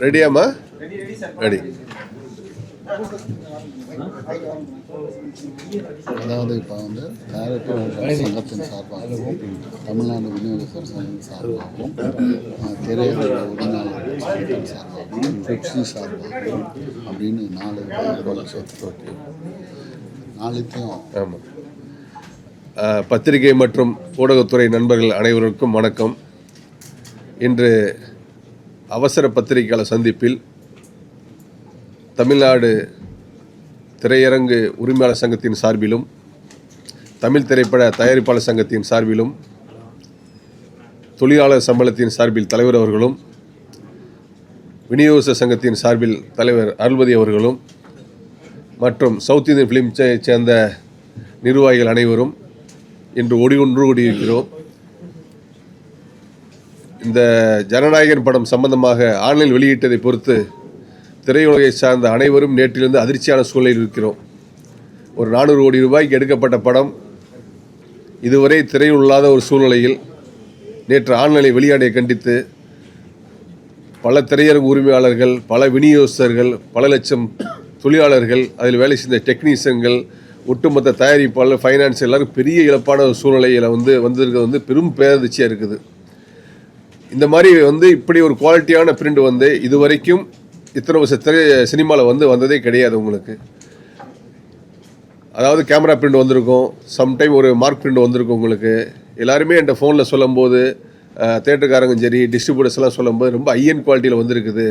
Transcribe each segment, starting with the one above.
ரெடியாம்மா? Ready. அதாவது இப்போ வந்து தயாரிப்பாளர் சங்கத்தின் சார்பாகவும் தமிழ்நாடு விநியோகஸ்தர் சங்கம் சார்பாகவும் திரையரங்க உரிமையாளர்கள் சங்கத்தின் சார்பாகவும் பெப்சி சார்பாகவும் அப்படின்னு 4 சேர்த்து நாளைக்கும். ஆமாம். பத்திரிகை மற்றும் ஊடகத்துறை நண்பர்கள் அனைவருக்கும் வணக்கம். இன்று அவசர பத்திரிகையாளர் சந்திப்பில் தமிழ்நாடு திரையரங்கு உரிமையாளர் சங்கத்தின் சார்பிலும் தமிழ் திரைப்பட தயாரிப்பாளர் சங்கத்தின் சார்பிலும் தொழிலாளர் சம்பளத்தின் சார்பில் தலைவர் அவர்களும் விநியோக சங்கத்தின் சார்பில் தலைவர் அருள்பதி அவர்களும் மற்றும் சவுத் இந்தியன் ஃபிலிம்ஸை சேர்ந்த நிர்வாகிகள் அனைவரும் இன்று ஒன்று கூடியிருக்கிறோம். இந்த ஜனநாயகன் படம் சம்பந்தமாக ஆன்லைன் வெளியிட்டதை பொறுத்து திரையுலகை சார்ந்த அனைவரும் நேற்றிலிருந்து அதிர்ச்சியான சூழலில் இருக்கிறோம். ஒரு 400 கோடி ரூபாய்க்கு எடுக்கப்பட்ட படம் இதுவரை திரையில் இல்லாத ஒரு சூழ்நிலையில் நேற்று ஆன்லைனில் வெளியாடையை கண்டித்து பல திரையரங்கு உரிமையாளர்கள், பல விநியோகஸ்தர்கள், பல லட்சம் தொழிலாளர்கள், அதில் வேலை செய்த டெக்னீஷியன்கள், ஒட்டுமொத்த தயாரிப்பாளர், ஃபைனான்ஸ் எல்லாரும் பெரிய இழப்பான ஒரு சூழ்நிலையில் வந்திருக்கிறது பெரும் பேரதிர்ச்சியாக இருக்குது. இந்த மாதிரி இப்படி ஒரு குவாலிட்டியான பிரிண்ட் இதுவரைக்கும் இத்தனை வருஷ சினிமாவில் வந்ததே கிடையாது. உங்களுக்கு அதாவது கேமரா பிரிண்ட் வந்திருக்கும், சம்டைம் ஒரு மார்க் பிரிண்ட் வந்திருக்கும். உங்களுக்கு எல்லாருமே என்கிட்ட ஃபோனில் சொல்லும்போது, தேட்டருக்காரங்க சரி, டிஸ்ட்ரிபியூட்டர்ஸ் எல்லாம் சொல்லும்போது ரொம்ப ஹையன் குவாலிட்டியில் வந்திருக்குது,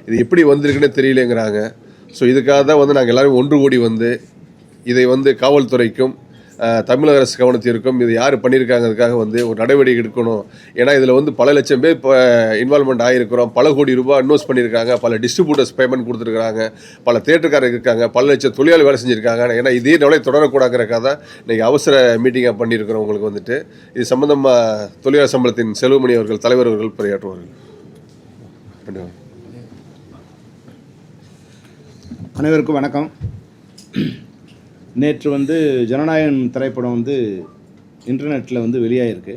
இது எப்படி வந்திருக்குன்னே தெரியலேங்கிறாங்க. ஸோ இதுக்காக தான் நாங்கள் எல்லோரும் ஒன்று கூடி இதை காவல்துறைக்கும் தமிழக அரசு கவனத்திற்கும் இது யார் பண்ணியிருக்காங்கிறதுக்காக ஒரு நடவடிக்கை எடுக்கணும். ஏன்னா இதில் பல லட்சம் பேர் இப்போ இன்வால்மெண்ட் ஆகிருக்கிறோம், பல கோடி ரூபாய் இன்வெஸ்ட் பண்ணியிருக்காங்க, பல டிஸ்ட்ரிபியூட்டர்ஸ் பேமெண்ட் கொடுத்துருக்காங்க, பல தேட்டருக்காரங்க இருக்காங்க, பல லட்சம் தொழிலாளி வேலை செஞ்சுருக்காங்க. ஏன்னா இதே நிலை தொடரக்கூடாதுக்காக தான் இன்றைக்கி அவசர மீட்டிங்காக பண்ணியிருக்கிறோம். உங்களுக்கு இது சம்பந்தமாக தொழிலாளர் சம்பளத்தின் செல்வமணி அவர்கள் தலைவர் அவர்கள் உரையாற்றுவார்கள். அனைவருக்கும் வணக்கம். நேற்று ஜனநாயகன் திரைப்படம் இன்டர்நெட்டில் வெளியாகிருக்கு.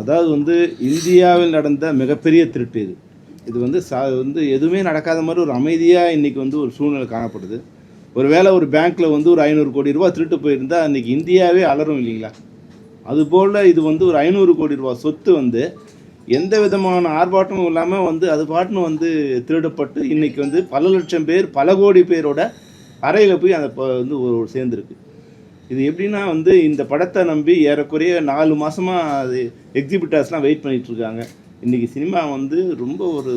அதாவது இந்தியாவில் நடந்த மிகப்பெரிய திருட்டு இது எதுவுமே நடக்காத மாதிரி ஒரு அமைதியாக இன்றைக்கி ஒரு சூழ்நிலை காணப்படுது. ஒருவேளை ஒரு பேங்க்கில் ஒரு 500 கோடி ரூபா திருட்டு போயிருந்தால் அன்றைக்கி இந்தியாவே அலரும் இல்லைங்களா? அதுபோல் இது ஒரு 500 கோடி ரூபா சொத்து எந்த விதமான ஆர்ப்பாட்டமும் இல்லாமல் அது பாட்டுன்னு திருடப்பட்டு இன்றைக்கி பல லட்சம் பேர், பல கோடி பேரோட அறையில் போய் அந்த சேர்ந்துருக்கு. இது எப்படின்னா இந்த படத்தை நம்பி ஏறக்குறைய 4 மாதமாக அது எக்ஸிபிட்டர்ஸ்லாம் வெயிட் பண்ணிகிட்ருக்காங்க. இன்றைக்கி சினிமா ரொம்ப ஒரு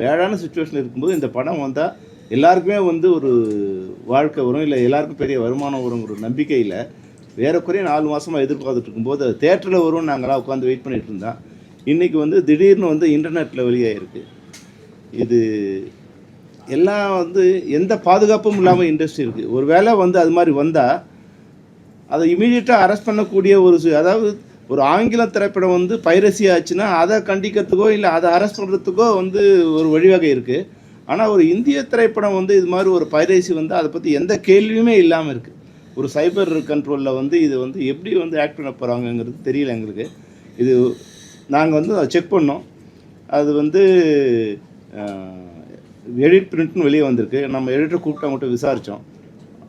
பேடான சுச்சுவேஷன் இருக்கும்போது இந்த படம் வந்தால் எல்லாருக்குமே ஒரு வாழ்க்கை வரும், இல்லை எல்லாருக்கும் பெரிய வருமானம் வருங்கிற ஒரு நம்பிக்கையில் ஏறக்குறைய 4 மாதமாக எதிர்பார்த்துட்டு இருக்கும்போது அது தேட்டரில் வரும் நாங்களாம் உட்காந்து வெயிட் பண்ணிகிட்டு இருந்தோம். இன்றைக்கி திடீர்னு இன்டர்நெட்டில் வெளியாகிருக்கு. இது எல்லாம் எந்த பாதுகாப்பும் இல்லாமல் இண்டஸ்ட்ரி இருக்குது. ஒரு வேளை அது மாதிரி வந்தால் அதை இமீடியட்டாக அரெஸ்ட் பண்ணக்கூடிய அதாவது ஒரு ஆங்கில திரைப்படம் பைரசி ஆச்சுன்னா அதை கண்டிக்கிறதுக்கோ இல்லை அதை அரெஸ்ட் பண்ணுறதுக்கோ ஒரு வழிவகை இருக்குது. ஆனால் ஒரு இந்திய திரைப்படம் இது மாதிரி ஒரு பைரசி அதை பற்றி எந்த கேள்வியுமே இல்லாமல் இருக்குது. ஒரு சைபர் கண்ட்ரோலில் இது எப்படி ஆக்ட் பண்ண போகிறாங்கங்கிறது தெரியல எங்களுக்கு. இது நாங்கள் அதை செக் பண்ணோம். அது எடிட் பிரிண்ட்னு வெளியே வந்திருக்கு. நம்ம எடிட்டர் கூப்பிட்டு அவங்கள்ட்ட விசாரித்தோம்.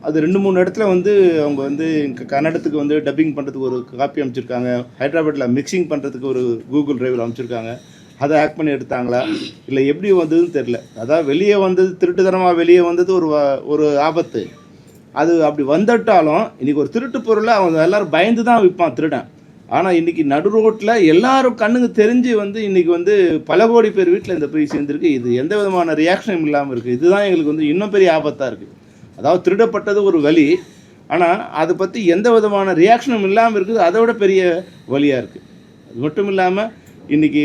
அது 2-3 இடத்துல அவங்க கன்னடத்துக்கு டப்பிங் பண்ணுறதுக்கு ஒரு காப்பி அமைச்சிருக்காங்க, ஹைதராபாத்தில் மிக்சிங் பண்ணுறதுக்கு ஒரு கூகுள் டிரைவில் அமைச்சிருக்காங்க. அதை ஆக்ட் பண்ணி எடுத்தாங்களா இல்லை எப்படி வந்ததுன்னு தெரில. அதாவது வெளியே வந்தது திருட்டுத்தனமாக வெளியே வந்தது ஒரு ஆபத்து. அது அப்படி வந்துட்டாலும் இன்றைக்கி ஒரு திருட்டு பொருளை அவங்க எல்லோரும் பயந்து தான் விற்பான் திருடன். ஆனால் இன்றைக்கி நடு ரோட்டில் எல்லாரும் கண்ணுக்கு தெரிஞ்சு இன்றைக்கி பல கோடி பேர் வீட்டில் இந்த போய் சேர்ந்துருக்கு. இது எந்த விதமான ரியாக்ஷனும் இல்லாமல் இருக்குது. இதுதான் எங்களுக்கு இன்னும் பெரிய ஆபத்தாக இருக்குது. அதாவது திருடப்பட்டது ஒரு வலி, ஆனால் அதை பற்றி எந்த விதமான ரியாக்ஷனும் இல்லாமல் இருக்குது. அதை விட பெரிய வலியாக இருக்குது. அது மட்டும் இல்லாமல் இன்றைக்கி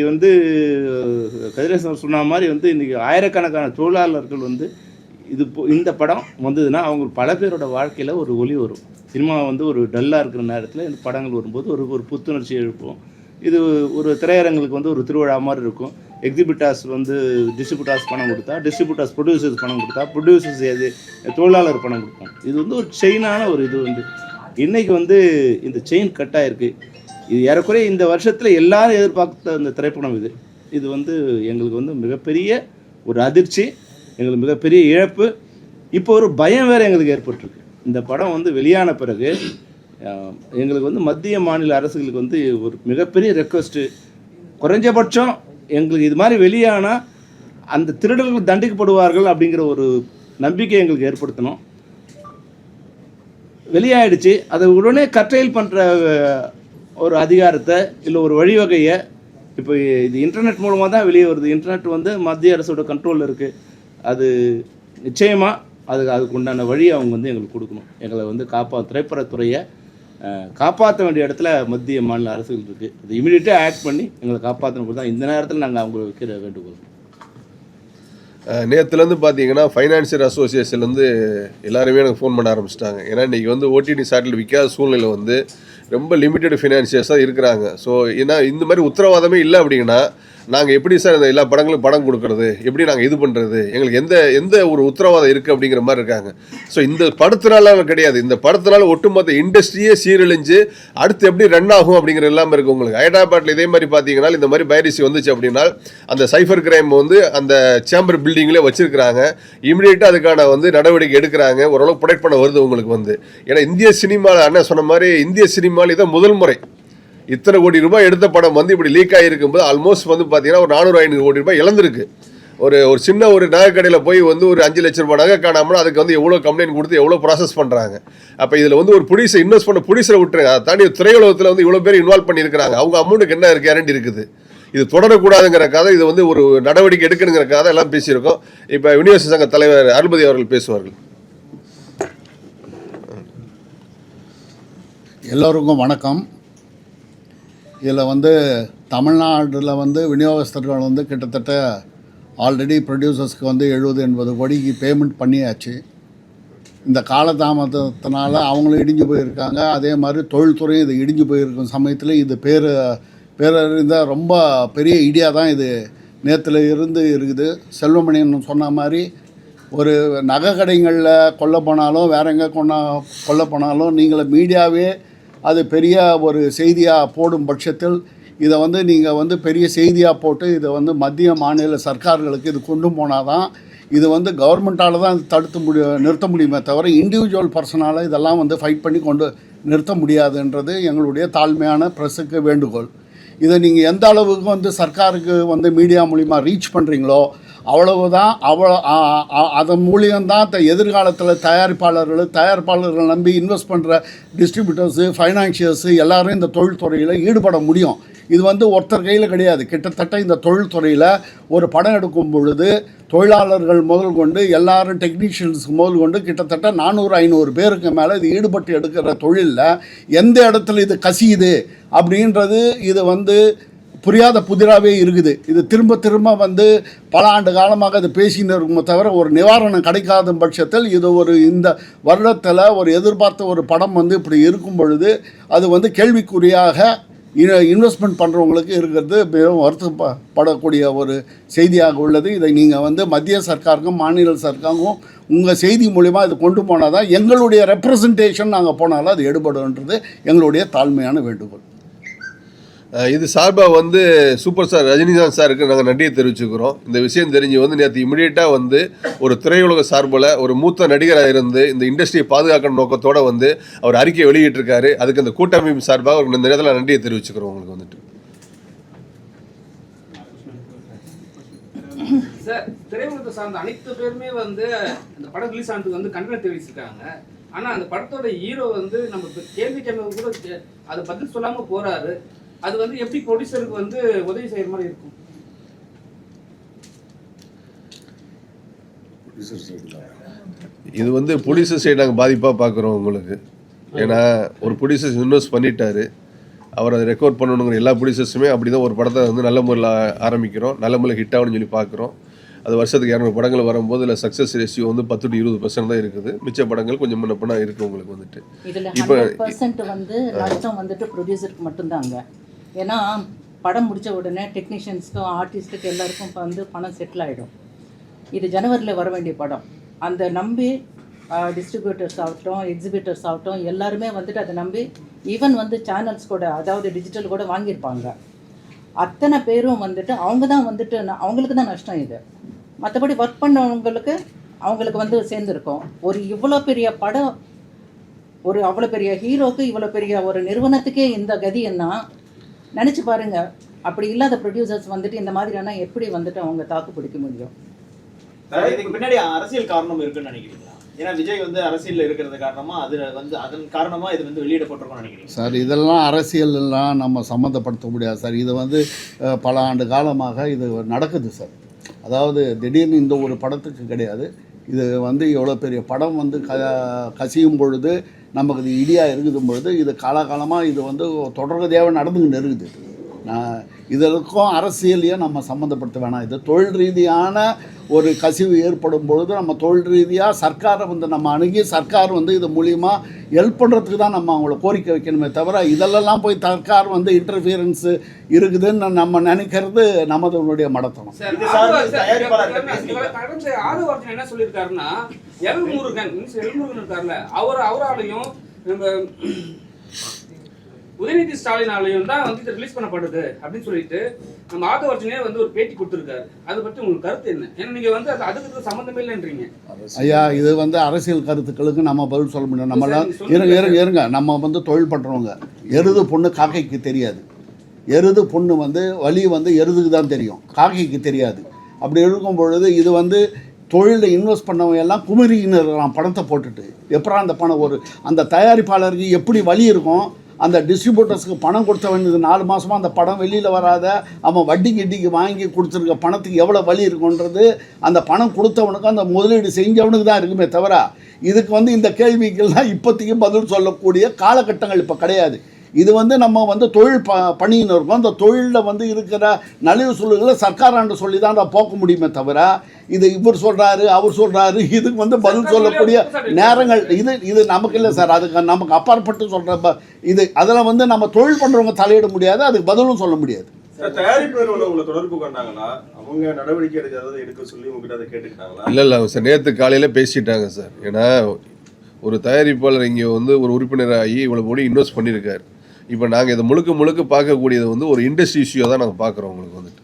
கதிரேசன் சொன்ன மாதிரி இன்றைக்கி ஆயிரக்கணக்கான தொழிலாளர்கள் இந்த படம் வந்ததுன்னா அவங்க பல பேரோட வாழ்க்கையில் ஒரு ஒளி வரும். சினிமா ஒரு டல்லாக இருக்கிற நேரத்தில் இந்த படங்கள் வரும்போது ஒரு புத்துணர்ச்சி எழுப்போம். இது ஒரு திரையரங்களுக்கு ஒரு திருவிழா மாதிரி இருக்கும். எக்ஸிபிட்டர்ஸ் டிஸ்ட்ரிபியூட்டர்ஸ் பணம் கொடுத்தா, டிஸ்ட்ரிபியூட்டர்ஸ் ப்ரொடியூசர்ஸ் பணம் கொடுத்தா, ப்ரொடியூசர்ஸ் தொழிலாளர் பணம் கொடுப்போம். இது ஒரு செயினான ஒரு இது இன்றைக்கி இந்த செயின் கட் ஆகிருக்கு. இது ஏறக்குறைய இந்த வருஷத்தில் எல்லாரும் எதிர்பார்த்த இந்த திரைப்படம் இது. இது வந்து எங்களுக்கு வந்து மிகப்பெரிய ஒரு அதிர்ச்சி, எங்களுக்கு மிகப்பெரிய இழப்பு. இப்போ ஒரு பயம் வேறு எங்களுக்கு ஏற்பட்டிருக்கு. இந்த படம் வந்து வெளியான பிறகு எங்களுக்கு வந்து மத்திய மாநில அரசுகளுக்கு வந்து ஒரு மிகப்பெரிய ரெக்வஸ்ட்டு, குறைஞ்சபட்சம் எங்களுக்கு இது மாதிரி வெளியானால் அந்த திருடர்கள் தண்டிக்கப்படுவார்கள் அப்படிங்கிற ஒரு நம்பிக்கை எங்களுக்கு ஏற்படுத்தணும். வெளியாயிடுச்சு, அதை உடனே கட்டையில் பண்ணுற ஒரு அதிகாரத்தை இல்லை ஒரு வழிவகையை, இப்போ இது இன்டர்நெட் மூலமாக தான் வெளியே வருது. இன்டர்நெட் வந்து மத்திய அரசோட கண்ட்ரோலில் இருக்குது. அது நிச்சயமாக அதுக்கு உண்டான வழி அவங்க வந்து எங்களுக்கு கொடுக்கணும். எங்களை வந்து திரைப்படத்துறையை காப்பாற்ற வேண்டிய இடத்துல மத்திய மாநில அரசுகள் இருக்குது. அது இமீடியட்டாக ஆக்ட் பண்ணி எங்களை காப்பாற்றணும் தான் இந்த நேரத்தில் நாங்கள் அவங்க வைக்கிற வேண்டுகோள். நேற்றுலேருந்து பார்த்தீங்கன்னா ஃபைனான்சியர் அசோசியேஷன்லேருந்து எல்லாருமே எனக்கு ஃபோன் பண்ண ஆரம்பிச்சிட்டாங்க. ஏன்னா இன்றைக்கி வந்து ஓடிடி சாட்டில் விற்காத சூழ்நிலை வந்து ரொம்ப லிமிட்டட் ஃபினான்சியர்ஸாக இருக்கிறாங்க. ஸோ ஏன்னா இந்த மாதிரி உத்தரவாதமே இல்லை அப்படின்னா நாங்கள் எப்படி சார் இந்த எல்லா படங்களும் படம் கொடுக்குறது, எப்படி நாங்கள் இது பண்ணுறது, எங்களுக்கு எந்த ஒரு உத்தரவாதம் இருக்குது அப்படிங்கிற மாதிரி இருக்காங்க. ஸோ இந்த படத்தினால கிடையாது, இந்த படத்தினால ஒட்டுமொத்த இண்டஸ்ட்ரியே சீரழிஞ்சு அடுத்து எப்படி ரன் ஆகும் அப்படிங்கிற எல்லாமே இருக்குது. உங்களுக்கு ஹைதராபாத்தில் இதே மாதிரி பார்த்தீங்கன்னா இந்த மாதிரி பைரசி வந்துச்சு அப்படின்னா அந்த சைஃபர் கிரைம் வந்து அந்த சேம்பர் பில்டிங்லேயே வச்சிருக்கிறாங்க. இமீடியட்டாக அதுக்கான வந்து நடவடிக்கை எடுக்கிறாங்க. ஓரளவுக்கு ப்ரொடெக்ட் பண்ண வருது உங்களுக்கு வந்து. ஏன்னா இந்திய சினிமாவில் அண்ணன் சொன்ன மாதிரி இந்திய சினிமாவில் இதான் முதல் முறை இத்தனை கோடி ரூபாய் எடுத்த படம் வந்து இப்படி லீக் ஆகிருக்கும்போது ஆல்மோஸ்ட் வந்து பார்த்தீங்கன்னா ஒரு 400-500 கோடி ரூபாய் இழந்திருக்கு. ஒரு சின்ன ஒரு நகைக்கடையில் போய் வந்து ஒரு 5 லட்ச ரூபாய் நகை காணாமல் அதுக்கு வந்து எவ்வளோ கம்ப்ளைண்ட் கொடுத்து எவ்வளோ ப்ராசஸ் பண்ணுறாங்க. அப்போ இதில் வந்து ஒரு ப்ரொடியூசர் இன்வெஸ்ட் பண்ண ப்ரொடியூசரை விட்டுருங்க, அதை தாண்டி திரையுலகத்தில் வந்து இவ்வளோ பேர் இன்வால்வ் பண்ணியிருக்கிறாங்க. அவங்க அமௌண்ட்டுக்கு என்ன கேரண்டி இருக்குது? இது தொடரக்கூடாதுங்கிறக்காக இது வந்து ஒரு நடவடிக்கை எடுக்கணுங்கிறக்காக எல்லாம் பேசியிருக்கோம். இப்போ யூனிவர்சிட்டி சங்க தலைவர் அருள்மதி அவர்கள் பேசுவார்கள். எல்லோருக்கும் வணக்கம். இதில் வந்து தமிழ்நாட்டில் வந்து விநியோகஸ்தர்கள் வந்து கிட்டத்தட்ட ஆல்ரெடி ப்ரொடியூசர்ஸ்க்கு வந்து 70-80 கோடிக்கு பேமெண்ட் பண்ணியாச்சு. இந்த காலதாமதத்தினால அவங்களும் இடிஞ்சு போயிருக்காங்க. அதே மாதிரி தொழில்துறையும் இது இடிஞ்சு போயிருக்கும் சமயத்தில் இது பேரறிந்த ரொம்ப பெரிய ஐடியா தான் இது நேற்றுல இருந்து இருக்குது. செல்வமணியன் சொன்ன மாதிரி ஒரு நகை கடைகளில் கொல்ல போனாலும் வேற எங்கே கொல்ல போனாலும் நீங்களை மீடியாவே அது பெரிய ஒரு செய்தியாக போடும் பட்சத்தில் இதை வந்து நீங்கள் வந்து பெரிய செய்தியாக போட்டு இதை வந்து மத்திய மாநில சர்க்கார்களுக்கு இது கொண்டு போனால் தான் இது வந்து கவர்மெண்ட்டால் தான் நிறுத்த முடியுமே தவிர இண்டிவிஜுவல் பர்சனால் இதெல்லாம் வந்து ஃபைட் பண்ணி நிறுத்த முடியாதுன்றது எங்களுடைய தாழ்மையான ப்ரெஸ்ஸுக்கு வேண்டுகோள். இதை நீங்கள் எந்த அளவுக்கு வந்து சர்க்காருக்கு வந்து மீடியா மூலிமா ரீச் பண்ணுறீங்களோ அவ்வளவுதான். அதன் மூலியம்தான் எதிர்காலத்தில் தயாரிப்பாளர்கள் நம்பி இன்வெஸ்ட் பண்ணுற டிஸ்ட்ரிபியூட்டர்ஸு, ஃபைனான்சியர்ஸு எல்லாரும் இந்த தொழில்துறையில் ஈடுபட முடியும். இது வந்து ஒருத்தர் கையில் கிடையாது. கிட்டத்தட்ட இந்த தொழில்துறையில் ஒரு படம் எடுக்கும் பொழுது தொழிலாளர்கள் முதல் கொண்டு எல்லாரும் டெக்னீஷியன்ஸ் முதல் கொண்டு கிட்டத்தட்ட 400-500 பேருக்கு மேலே இது ஈடுபட்டு எடுக்கிற தொழிலில் எந்த இடத்துல இது கசியுது அப்படின்றது இது வந்து புரியாத புதிராகவே இருக்குது. இது திரும்ப வந்து பல ஆண்டு காலமாக இது பேசின்னு இருக்குமே தவிர ஒரு நிவாரணம் கிடைக்காத பட்சத்தில் இது இந்த வருடத்தில் ஒரு எதிர்பார்த்த ஒரு படம் வந்து இப்படி இருக்கும் பொழுது அது வந்து கேள்விக்குறியாக இன்வெஸ்ட்மெண்ட் பண்ணுறவங்களுக்கு இருக்கிறது மிகவும் வருத்தப்படக்கூடிய ஒரு செய்தியாக உள்ளது. இதை நீங்கள் வந்து மத்திய சர்க்காருக்கும் மாநில சர்க்காருக்கும் உங்கள் செய்தி மூலிமா இது கொண்டு போனால் தான் எங்களுடைய ரெப்ரசன்டேஷன் நாங்கள் போனாலும் அது எடுபடுன்றது எங்களுடைய தாழ்மையான வேண்டுகோள். இது சார்பாக வந்து சூப்பர் ஸ்டார் ரஜினிகாந்த் சாருக்கு நாங்கள் நன்றியை தெரிவிச்சுக்கிறோம். இந்த விஷயம் தெரிஞ்சு வந்து நேற்று இமீடியட்டாக வந்து ஒரு திரையுலக சார்பில் ஒரு மூத்த நடிகராக இருந்து இந்த இண்டஸ்ட்ரியை பாதுகாக்கிற நோக்கத்தோடு வந்து அவர் அறிக்கை வெளியிட்டிருக்காரு. அதுக்கு இந்த கூட்டமைப்பு சார்பாக அவருக்கு இந்த நேரத்தில் நன்றியை தெரிவிச்சுக்கிறோம். உங்களுக்கு வந்துட்டு சார், திரையுலகத்தை சார்ந்த அனைத்து பேருமே வந்து இந்த படம் ரிலீஸ் ஆனதுக்கு வந்து கண்டனம் தெரிவிச்சிருக்காங்க. ஆனால் அந்த படத்தோட ஹீரோ வந்து நம்ம கேள்வி கேட்க கூட அதை பதில் சொல்லாமல் போகிறாரு. அது வந்து எப்படி ப்ரொடியூசருக்கு வந்து உதவி செய்கிற மாதிரி இருக்கும்? இது வந்து ப்ரொடியூசர் சைடு நாங்கள் பாதிப்பாக பார்க்குறோம் உங்களுக்கு. ஏன்னா ஒரு ப்ரொடியூசர்ஸ் இன்வெஸ்ட் பண்ணிட்டாரு, அவர் அதை ரெக்கார்ட் பண்ணணுங்கிற எல்லா ப்ரொடியூசர்ஸுமே அப்படி தான் ஒரு படத்தை வந்து நல்ல முறையில் ஆரம்பிக்கிறோம், நல்ல முறையில் ஹிட் ஆகணும்னு சொல்லி பார்க்குறோம். அது வருஷத்துக்கு 200 படங்கள் வரும்போது இல்லை சக்ஸஸ் ரேஷியோ வந்து 10-20% தான் இருக்குது. மிச்ச படங்கள் கொஞ்சம் முன்ன பண்ணா இருக்குது உங்களுக்கு வந்துட்டு. இப்போ 100% வந்து நஷ்டம் வந்துட்டு ப்ரொடியூசருக்கு மட்டும்தாங்க. ஏன்னா படம் முடித்த உடனே டெக்னீஷியன்ஸ்க்கும் ஆர்டிஸ்ட்டுக்கு எல்லாருக்கும் இப்போ வந்து பணம் செட்டில் ஆகிடும். இது ஜனவரியில் வர வேண்டிய படம். அந்த நம்பி டிஸ்ட்ரிபியூட்டர்ஸ் ஆகட்டும், எக்ஸிபிட்டர்ஸ் ஆகட்டும், எல்லாருமே வந்துட்டு அதை நம்பி ஈவன் வந்து சேனல்ஸ் கூட, அதாவது டிஜிட்டல் கூட வாங்கியிருப்பாங்க. அத்தனை பேரும் வந்துட்டு அவங்க தான் வந்துட்டு அவங்களுக்கு தான் நஷ்டம் இது. மற்றபடி ஒர்க் பண்ணவங்களுக்கு அவங்களுக்கு வந்து சேர்ந்துருக்கோம். ஒரு இவ்வளோ பெரிய படம், ஒரு அவ்வளோ பெரிய ஹீரோக்கு, இவ்வளோ பெரிய ஒரு நிறுவனத்துக்கே இந்த கதின்னா நினச்சி பாருங்கள். அப்படி இல்லாத ப்ரொடியூசர்ஸ் வந்துட்டு இந்த மாதிரியான எப்படி வந்துட்டு அவங்க தாக்கு பிடிக்க முடியும்? இதுக்கு பின்னாடி அரசியல் காரணம் இருக்குன்னு நினைக்கிறீங்களா? ஏன்னா விஜய் வந்து அரசியல் இருக்கிறது காரணமா அது வந்து அதன் காரணமா இது வந்து வெளியிடப்பட்டிருக்கும்னு நினைக்கிறீங்க? சார், இதெல்லாம் அரசியல்லாம் நம்ம சம்மந்தப்படுத்த முடியாது சார். இது வந்து பல ஆண்டு காலமாக இது நடக்குது சார். அதாவது திடீர்னு இந்த ஒரு படத்துக்கு கிடையாது, இது வந்து எவ்வளோ பெரிய படம் வந்து கசியும் பொழுது நமக்கு இது இடியாக இருக்குது பொழுது இது காலகாலமாக இது வந்து தொடர்கதையாக நடந்துக்கிட்டு இருக்குது. இதற்கும் அரசியலையும் நம்ம சம்மந்தப்படுத்த வேணாம். இது தொழில் ரீதியான ஒரு கசிவு ஏற்படும் பொழுது நம்ம தொழில் ரீதியாக சர்க்காரை வந்து நம்ம அணுகி சர்க்கார் வந்து இது மூலிமா ஹெல்ப் பண்ணுறதுக்கு தான் நம்ம அவங்கள கோரிக்கை வைக்கணுமே தவிர இதெல்லாம் போய் சர்க்கார் வந்து இன்டர்ஃபியரன்ஸு இருக்குதுன்னு நம்ம நினைக்கிறது நமதுடைய மடத்தனம். ஆதவர்ஜன் என்ன சொல்லியிருக்காருன்னா, எல்முருகன் இருக்காருல்ல, அவராலையும் உதயநிதி ஸ்டாலினாலையும் தான் வந்து இது ரிலீஸ் பண்ணப்படுது அப்படின்னு சொல்லிட்டு நம்ம ஆதவர்ஜனே வந்து ஒரு பேட்டி கொடுத்துருக்காரு. அதை பற்றி உங்களுக்கு கருத்து என்ன? ஏன்னா நீங்க வந்து அதுக்கு சம்மந்தமே இல்லைன்றீங்க. ஐயா, இது வந்து அரசியல் கருத்துக்களுக்கு நம்ம பதில் சொல்ல முடியும். நம்மளாம் இருங்க நம்ம வந்து தொழில் பண்ணுறவங்க. எருது பொண்ணு காக்கைக்கு தெரியாது. எருது பொண்ணு வந்து வலி வந்து எருதுக்கு தான் தெரியும், காக்கைக்கு தெரியாது. அப்படி இருக்கும் பொழுது இது வந்து தொழிலில் இன்வெஸ்ட் பண்ணவங்க எல்லாம் குமரின்னு பணத்தை போட்டுட்டு எப்பறம் அந்த பணம் ஒரு அந்த தயாரிப்பாளருக்கு எப்படி வலி இருக்கும், அந்த டிஸ்ட்ரிபியூட்டர்ஸுக்கு பணம் கொடுத்த வேண்டியது 4 மாதமாக அந்த படம் வெளியில் வராத அவன் வட்டிக்கு வாங்கி கொடுத்துருக்க பணத்துக்கு எவ்வளோ வலி இருக்குன்றது அந்த பணம் கொடுத்தவனுக்கு அந்த முதலீடு செஞ்சவனுக்கு தான் இருக்குமே தவிர இதுக்கு வந்து இந்த கேள்விக்கெல்லாம் இப்போதைக்கு பதில் சொல்லக்கூடிய காலகட்டங்கள் இப்போ கிடையாது. இது வந்து நம்ம வந்து தொழில் பண்ணின்னு இருக்கோம். அந்த தொழிலில் வந்து இருக்கிற நலிவு சொல்லுகளை சர்க்காராண்டு சொல்லி தான் போக்க முடியுமே தவிர இது இவர் சொல்கிறாரு அவர் சொல்கிறாரு இதுக்கு வந்து பதில் சொல்லக்கூடிய நேரங்கள் இது நமக்கு இல்லை சார். அதுக்கு நமக்கு அப்பாற்பட்டு சொல்கிற இது அதில் வந்து நம்ம தொழில் பண்ணுறவங்க தலையிட முடியாது, அதுக்கு பதிலும் சொல்ல முடியாது. தயாரிப்பு நிறுவனம் உங்களை தொடர்பு கொண்டாங்களா? அவங்க நடவடிக்கை எடுக்க சொல்லி உங்ககிட்ட அதை கேட்டுக்கிட்டாங்களா? இல்லை சார், நேற்று காலையில் பேசிட்டாங்க சார். ஏன்னா ஒரு தயாரிப்பாளர் இங்கே வந்து ஒரு உறுப்பினராகி இவ்வளோ கோடி இன்வெஸ்ட் பண்ணியிருக்காரு. இப்போ நாங்கள் இதை முழுக்க பார்க்கக்கூடியது வந்து ஒரு இண்டஸ்ட்ரி இஷ்யூவாக தான் நாங்கள் பார்க்குறோம் உங்களுக்கு வந்துட்டு.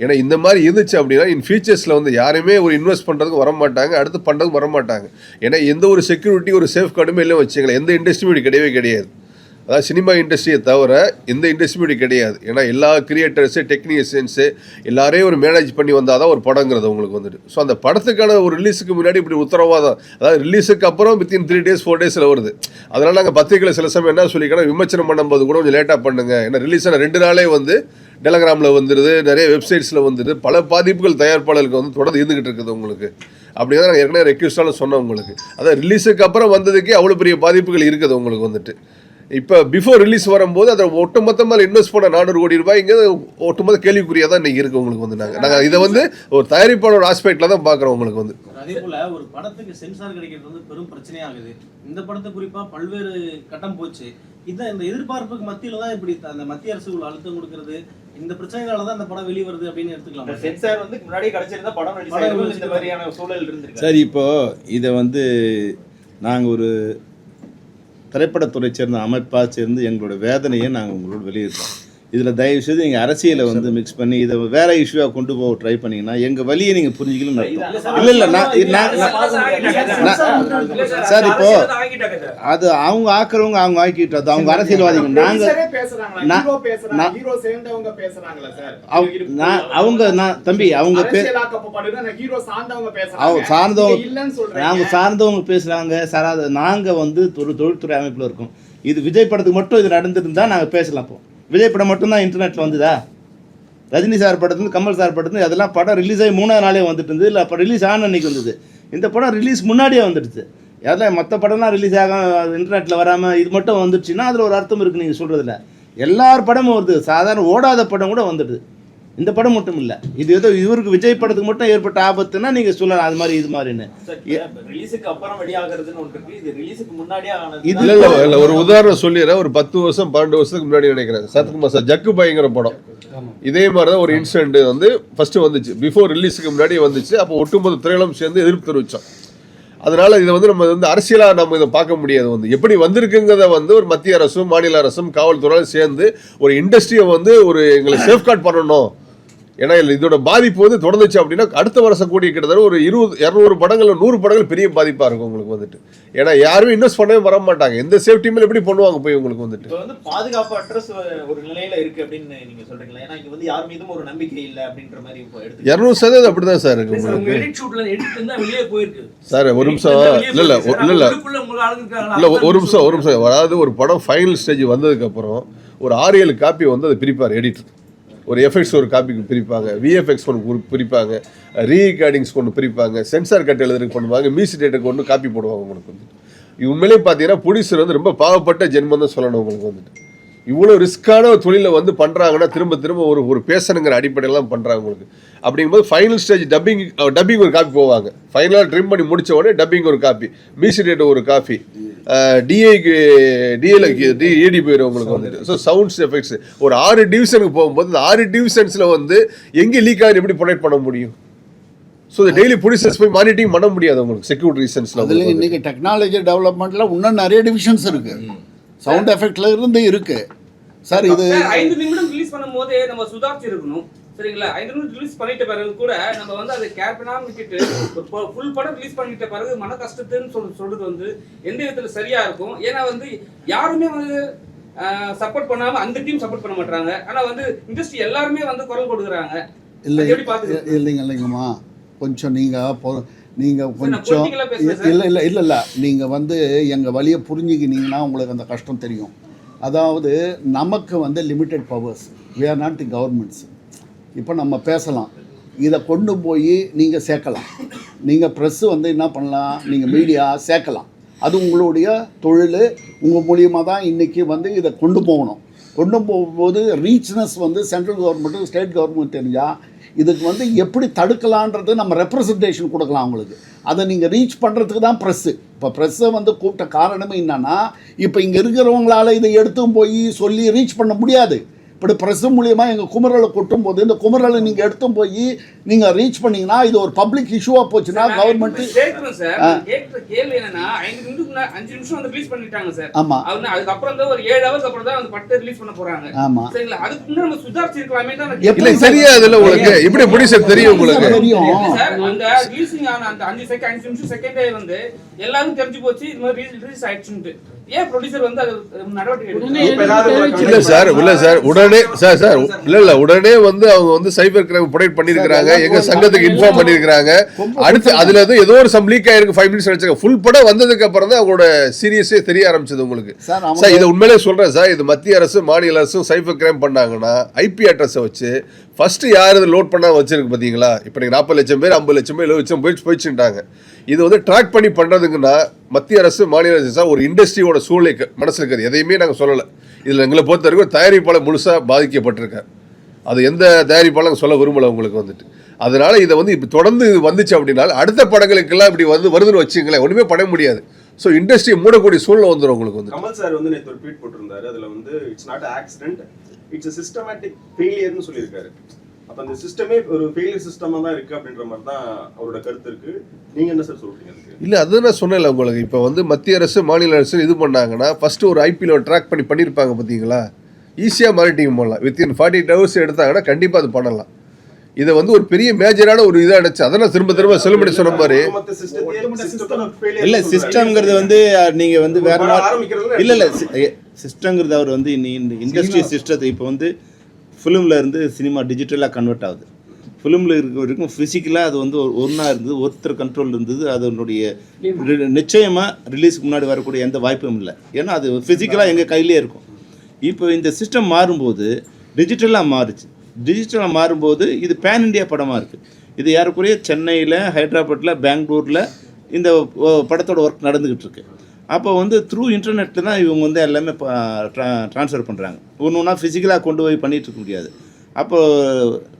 ஏன்னா இந்த மாதிரி இருந்துச்சு அப்படின்னா இன் ஃபியூச்சர்ஸில் வந்து யாருமே ஒரு இன்வெஸ்ட் பண்ணுறதுக்கு வரமாட்டாங்க, அடுத்து பண்ணுறதுக்கு வரமாட்டாங்க. ஏன்னா எந்த ஒரு செக்யூரிட்டி ஒரு சேஃப் கார்டுமே இல்லை வச்சுங்களேன். எந்த இண்டஸ்ட்ரியும் இப்படி கிடையாது. அதாவது சினிமா இண்டஸ்ட்ரியை தவிர எந்த இண்டஸ்ட்ரியும் இப்படி கிடையாது. ஏன்னா எல்லா கிரியேட்டர்ஸு டெக்னீஷியன்ஸு எல்லாரையும் ஒரு மேனேஜ் பண்ணி வந்தால் தான் ஒரு படங்கிறது உங்களுக்கு வந்துட்டு. ஸோ அந்த படத்துக்கான ஒரு ரிலீஸுக்கு முன்னாடி இப்படி உத்தரவாதம், அதாவது ரிலீஸுக்கு அப்புறம் வித்தின் 3 days 4 days வருது. அதனால் நாங்கள் பத்திரிகையில் சில சமயம் என்ன சொல்லிக்கணும், விமர்சனம் பண்ணும்போது கூட கொஞ்சம் லேட்டாக பண்ணுங்க. ஏன்னா ரிலீஸ் ஆன 2 நாளே வந்து டெலகிராமில் வந்துடுது, நிறைய வெப்சைட்ஸில் வந்துடுது, பல பாதிப்புகள் தயாரிப்பாளருக்கு வந்து தொடர்ந்து இருந்துகிட்டு இருக்குது உங்களுக்கு. அப்படி தான் நாங்கள் ஏற்கனவே ரெக்வஸ்டாலும் சொன்னோம் உங்களுக்கு. அதாவது ரிலீஸுக்கு அப்புறம் வந்ததுக்கே அவ்வளோ பெரிய பாதிப்புகள் இருக்குது உங்களுக்கு வந்துட்டு. இப்போ பிஃபோர் ரிலீஸ் வரும்போது அதை ஒட்டுமொத்தமாக இன்வெஸ்ட் பண்ண 400 கோடி ரூபாய் இங்கே ஒட்டுமொத்த கேள்விக்குறியாக தான் இன்றைக்கி இருக்குது உங்களுக்கு வந்து. நாங்கள் இதை வந்து ஒரு தயாரிப்பாளர் ஆஸ்பெக்டில் தான் பார்க்குறோம் உங்களுக்கு வந்து. அதே போல் ஒரு படத்துக்கு சென்சார் கிடைக்கிறது வந்து பெரும் பிரச்சனையாகுது. இந்த படத்தை குறிப்பாக பல்வேறு கட்டம் போச்சு. இதான் இந்த எதிர்பார்ப்புக்கு மத்தியில் தான் இப்படி அந்த மத்திய அரசு அழுத்தம் கொடுக்கறது, இந்த பிரச்சனைகளால தான் அந்த படம் வெளிவருது அப்படின்னு எடுத்துக்கலாம். சென்சார் வந்து முன்னாடியே கிடைச்சிருந்தா படம் இந்த மாதிரியான சூழல் இருந்திருக்கு. சரி, இப்போ இதை வந்து நாங்கள் ஒரு திரைப்படத்துறை சேர்ந்த அமைப்பாக சேர்ந்து எங்களோட வேதனையை நாங்கள் உங்களோட வெளியிடுறோம். இதில் தயவுசெய்து நீங்கள் அரசியலை வந்து மிக்ஸ் பண்ணி இதை வேற இஷ்யூவாக கொண்டு போக ட்ரை பண்ணிங்கன்னா எங்கள் வழியை நீங்கள் புரிஞ்சிக்கலும் நடத்தும். இல்லை சார், இப்போ அது அவங்க ஆக்குறவங்க அவங்க ஆக்கிட்டது அவங்க அரசியல்வாதிங்க. தம்பி அவங்க சார்ந்தவங்க பேசுகிறாங்க சார். அது நாங்கள் வந்து ஒரு தொழில்துறை அமைப்பில் இருக்கோம். இது விஜய் படத்துக்கு மட்டும் இது நடந்துருந்தா நாங்கள் பேசலாம். இப்போ விஜய் படம் மட்டும்தான் இன்டர்நெட்டில் வந்துதா? ரஜினி சார் படத்துலேருந்து கமல் சார் படத்துலேருந்து அதெல்லாம் படம் ரிலீஸ் ஆகி 3ஆவது நாளே வந்துட்டு இருந்தது. இல்லை அப்போ ரிலீஸ் ஆன அன்றைக்கி வந்தது. இந்த படம் ரிலீஸ் முன்னாடியே வந்துடுச்சு. அதெல்லாம் மற்ற படம்லாம் ரிலீஸ் ஆக இன்டர்நெட்டில் வராமல் இது மட்டும் வந்துடுச்சுன்னா அதில் ஒரு அர்த்தம் இருக்குது நீங்கள் சொல்கிறதுல. எல்லார் படமும் வருது, சாதாரண ஓடாத படம் கூட வந்துடுது. இந்த படம் மட்டும் இல்லை, இது ஏதோ இவருக்கு விஜய் படத்துக்கு மட்டும் ஏற்பட்ட ஆபத்துன்னா நீங்கள் சொல்லலாம் அது மாதிரி இது மாதிரின்னு. ரிலீஸுக்கு அப்புறம் வெளியாகிறதுன்னு ஒன்று இருக்கு, இது ரிலீஸுக்கு முன்னாடியே ஆனது. இல்லை ஒரு உதாரணம் சொல்லிடுறேன். ஒரு 10 வருஷம் 12 வருஷத்துக்கு முன்னாடி நினைக்கிறேன் சத்குமார் சார் ஜக்கு பாய்ங்கிற படம் இதே மாதிரி தான் ஒரு இன்சிடென்ட் வந்து ஃபர்ஸ்ட் வந்துச்சு. பிஃபோர் ரிலீஸுக்கு முன்னாடி வந்துச்சு. அப்போ ஒட்டுமொத்த திரையுலகம் சேர்ந்து எதிர்ப்பு தெரிவித்தோம். அதனால இதை வந்து நம்ம வந்து அரசியலாக நம்ம இதை பார்க்க முடியாது. வந்து எப்படி வந்திருக்குங்கிறத வந்து ஒரு மத்திய அரசும் மாநில அரசும் காவல்துறையும் சேர்ந்து ஒரு இண்டஸ்ட்ரியை வந்து ஒரு எங்களை சேஃப்கார்ட் பண்ணணும். ஏன்னா இதோட பாதிப்பு வந்து தொடர்ந்துச்சு அப்படின்னா அடுத்த வருஷம் கூடிய கிட்டத்தட்ட ஒரு 200 படங்கள் 100 படங்கள் பெரிய பாதிப்பாக இருக்கும் உங்களுக்கு வந்துட்டு. ஏன்னா யாருமே இன்வெஸ்ட் பண்ணவே வர மாட்டாங்க. எந்த சேஃப்டி மேலே எப்படி பண்ணுவாங்க போய் உங்களுக்கு வந்துட்டு. இப்போ வந்து பாதுகாப்பு அட்ரஸ் ஒரு நிலையில இருக்கு அப்படின்னு நீங்க சொல்றீங்களா? ஏன்னா இங்க வந்து யார் மீதும் ஒரு நம்பிக்கை இல்லை அப்படின்ற மாதிரி இப்போ எடுத்து 200% அப்படிதான் சார் இருக்கு உங்களுக்கு. சார் ஒரு நிமிஷம் இல்லை ஒரு நிமிஷம் அதாவது ஒரு படம் ஃபைனல் ஸ்டேஜ் வந்ததுக்கு அப்புறம் ஒரு 6-7 காப்பி வந்து அதை பிரிப்பார் எடிட்டர். ஒரு எஃபெக்ட்ஸ் ஒரு காப்பிக்கு பிரிப்பாங்க, விஎஃப்எக்ஸ் ஒன்று பிரிப்பாங்க, ரீகார்டிங்ஸ் கொண்டு பிரிப்பாங்க, சென்சார் கட் எழுதுறதுக்கு பண்ணுவாங்க, மியூசிக் டேட்டுக்கு ஒன்று காப்பி போடுவாங்க உங்களுக்கு வந்து. உண்மையிலேயே பார்த்தீங்கன்னா ப்ரொடியூசர் வந்து ரொம்ப பாவப்பட்ட ஜென்மம் தான் சொல்லணும் உங்களுக்கு வந்துட்டு. இவ்வளோ ரிஸ்க்கான ஒரு தொழிலை வந்து பண்ணுறாங்கன்னா திரும்ப ஒரு பேசணுங்கிற அடிப்படையெல்லாம் பண்ணுறாங்க உங்களுக்கு. அப்படிங்கும்போது ஃபைனல் ஸ்டேஜ் டப்பிங் ஒரு காப்பி போவாங்க. ஃபைனலாக ட்ரிம் பண்ணி முடிச்ச உடனே டப்பிங் ஒரு காப்பி, மியூசிக் டேட்டு ஒரு காப்பி, டிஏடி போயிடும் உங்களுக்கு வந்துட்டு. ஸோ சவுண்ட்ஸ் எஃபெக்ட்ஸ் ஒரு 6 டிவிஷனுக்கு போகும்போது இந்த 6 டிவிஷன்ஸில் வந்து எங்கே லீக் ஆகுது எப்படி ப்ரொடெக்ட் பண்ண முடியும்? ஸோ இந்த டெய்லி ப்ரொடியூசர்ஸ் போய் மானிட்டரிங் பண்ண முடியாது உங்களுக்கு செக்யூரிட்டி ரீசன்ஸில். அதில் இன்றைக்கி டெக்னாலஜி டெவலப்மெண்ட்டில் இன்னும் நிறைய டிவிஷன்ஸ் இருக்குது. சவுண்ட் எஃபெக்ட்ல இருந்து இருக்கு சார். இது 5 நிமிடம் ரிலீஸ் பண்ணும்போதே நம்ம சுதாரிச்சு இருக்கணும். சரிங்களா? 5 நிமிடம் ரிலீஸ் பண்ணிட்ட பிறகு கூட நம்ம வந்து அதை கேர் பண்ணாம விட்டுட்டு ஒரு ஃபுல் படம் ரிலீஸ் பண்ணிட்ட பிறகு மன கஷ்டத்துன்னு சொல்றது வந்து எந்த விதத்துல சரியா இருக்கும்? ஏன்னா வந்து யாருமே வந்து சப்போர்ட் பண்ணாம அந்த டீம் சப்போர்ட் பண்ண மாட்டாங்க. ஆனா வந்து இண்டஸ்ட்ரி எல்லாருமே வந்து குரல் கொடுக்குறாங்க. இல்லைங்கம்மா கொஞ்சம் நீங்கள் கொஞ்சம் இல்லை நீங்கள் வந்து எங்கள் வழியை புரிஞ்சுக்கினீங்கன்னா உங்களுக்கு அந்த கஷ்டம் தெரியும். அதாவது நமக்கு வந்து limited powers, we are not the governments. இப்போ நம்ம பேசலாம், இதை கொண்டு போய் நீங்கள் சேர்க்கலாம். நீங்கள் ப்ரெஸ்ஸு வந்து என்ன பண்ணலாம், நீங்கள் மீடியா சேர்க்கலாம். அது உங்களுடைய தொழில். உங்கள் மூலியமாக தான் இன்றைக்கி வந்து இதை கொண்டு போகணும். கொண்டு போகும்போது ரீச்னஸ் வந்து சென்ட்ரல் கவர்மெண்ட்டு ஸ்டேட் கவர்மெண்ட் தெரிஞ்சால் இதுக்கு வந்து எப்படி தடுக்கலான்றது நம்ம ரெப்ரசன்டேஷன் கொடுக்கலாம் அவங்களுக்கு. அதை நீங்கள் ரீச் பண்ணுறதுக்கு தான் ப்ரெஸ்ஸு. இப்போ ப்ரெஸ்ஸை வந்து கூப்பிட்ட காரணமே என்னென்னா, இப்போ இங்கே இருக்கிறவங்களால இதை எடுத்தும் போய் சொல்லி ரீச் பண்ண முடியாது. இப்படி ப்ரெஸ் மூலியமாக எங்கள் குமரலை கொட்டும் போது இந்த குமரலை நீங்கள் எடுத்தும் போய் நீங்கள் ரீச் பண்ணீங்கன்னா இது ஒரு பப்ளிக் இஷ்யூவாக போச்சுன்னா கவர்மெண்ட்டு கேள்வி என்னன்னா 5 நிமிஷம் வந்து ரிலீஸ் பண்ணிட்டாங்க சார். ஆமா, அதுக்கப்புறம் தான் ஒரு 7 ஹவர்ஸ் அப்புறம் தான் அந்த படத்தை ரிலீஸ் பண்ண போறாங்க. ஆமா, சரிங்களா? அதுக்கு முன்னாடி நம்ம சுதாரிச்சு இருக்கலாமே தான். இல்லை தெரியாதுல்ல உங்களுக்கு, எப்படி ப்ரொடியூசர் தெரியும் உங்களுக்கு? சார் அந்த ரிலீசிங் ஆன அந்த 5 நிமிஷம் செகண்டே வந்து எல்லாரும் தெரிஞ்சு போச்சு இது மாதிரி ரிலீஸ் ஆயிடுச்சுன்னு. ஏன் ப்ரொடியூசர் வந்து அது நடவடிக்கை எடுக்கணும்? இல்ல சார் உடனே சார் இல்ல உடனே வந்து அவங்க வந்து சைபர் கிரைம் ப்ரொடெக்ட் பண்ணிருக்காங்க, எங்க சங்கத்துக்கு இன்ஃபார்ம் பண்ணிருக்காங்க. அடுத்து அதுல இருந்து ஏதோ ஒரு சம் லீக் ஆயிருக்கு, 5 மினிட்ஸ் அடிச்சாங்க. ஃபுல் படம் வந்ததுக்கு அப்புறம் தான் அவங்களோட சீரியஸே தெரிய ஆரம்பிச்சது உங்களுக்கு. சார் இதை உண்மையிலே சொல்றேன் சார், இது மத்திய அரசு மாநில அரசும் சைபர் கிரைம் பண்ணாங்கன்னா ஐபி அட்ரஸை வச்சு ஃபர்ஸ்ட் யார் இது லோட் பண்ணா வச்சிருக்கு பார்த்தீங்களா? இப்போ நீங்கள் 40 லட்சம் பேர் 50 லட்சம் பேர் 70 லட்சம் போயிடுச்சுட்டாங்க. இது வந்து ட்ராக் பண்ணி பண்ணுறதுங்கன்னா மத்திய அரசு மாநில அரசு சார் ஒரு இண்டஸ்ட்ரியோட சூழ்நிலை மனசில் இருக்கிறது எதையுமே நாங்கள் சொல்லலை. இதில் எங்களை பொறுத்த வரைக்கும் தயாரிப்பாளர் முழுசாக பாதிக்கப்பட்டிருக்கார். அது எந்த தயாரிப்பாளரும் சொல்ல விரும்பலை உங்களுக்கு வந்துட்டு. அதனால இதை வந்து இப்போ தொடர்ந்து இது வந்துச்சு அப்படின்னா அடுத்த படங்களுக்கெல்லாம் இப்படி வருதுன்னு வச்சுங்களேன், ஒன்றுமே பண்ண முடியாது. ஸோ இண்டஸ்ட்ரியை மூடக்கூடிய சூழ்நிலை வந்துடும் உங்களுக்கு வந்து. கமல் சார் வந்து நேற்று ஒரு ட்வீட் போட்டிருந்தாரு. அதில் வந்து it's not accident, it's a systematic ஃபெயிலியர்னு சொல்லியிருக்காரு. அப்போ அந்த சிஸ்டமே ஒரு ஃபெயிலியர் சிஸ்டமாக தான் இருக்குது அப்படின்ற மாதிரி தான் அவரோட கருத்து இருக்குது. நீங்கள் என்ன சார் சொல்கிறீங்க அதுக்கு? இல்லை அதுதான் நான் சொன்னேன்ல உங்களுக்கு. இப்போ வந்து மத்திய அரசு மாநில அரசு இது பண்ணாங்கன்னா ஃபஸ்ட்டு ஒரு ஐபிஎல் ட்ராக் பண்ணியிருப்பாங்க பார்த்தீங்களா, ஈஸியாக மாறிட்டிங் போடலாம். வித்தின் 48 ஹவர்ஸ் எடுத்தாங்கன்னா கண்டிப்பாக அது பண்ணலாம். இதை வந்து ஒரு பெரிய மேஜரான ஒரு இதாக அடைச்சு அதெல்லாம் திரும்ப செல்லுபடி சொன்ன மாதிரி இல்லை. சிஸ்டம்ங்கிறது வந்து நீங்கள் வந்து வேற இல்லை சிஸ்டம்ங்கிறது அவர் வந்து இண்டஸ்ட்ரி சிஸ்டத்தை இப்போ வந்து ஃபிலிமில் இருந்து சினிமா டிஜிட்டலாக கன்வெர்ட் ஆகுது. ஃபிலிமில் இருக்க வரைக்கும் ஃபிசிக்கலாக அது வந்து ஒன்றா இருந்தது, ஒருத்தர் கண்ட்ரோல் இருந்தது. அதனுடைய நிச்சயமாக ரிலீஸ்க்கு முன்னாடி வரக்கூடிய எந்த வாய்ப்பும் இல்லை. ஏன்னா அது ஃபிசிக்கலாக எங்கள் கையிலே இருக்கும். இப்போ இந்த சிஸ்டம் மாறும்போது டிஜிட்டலாக மாறுச்சு. டிஜிட்டலாக மாறும்போது இது பேன் இண்டியா படமாக இருக்குது. இது ஏறக்குறைய சென்னையில், ஹைதராபாத்தில், பெங்களூரில் இந்த படத்தோட ஒர்க் நடந்துக்கிட்டு இருக்கு. அப்போ வந்து த்ரூ இன்டர்நெட்டில் தான் இவங்க வந்து எல்லாமே ட்ரான்ஸ்ஃபர் பண்ணுறாங்க. ஒன்று ஃபிசிக்கலாக கொண்டு போய் பண்ணிகிட்டு இருக்க முடியாது. அப்போ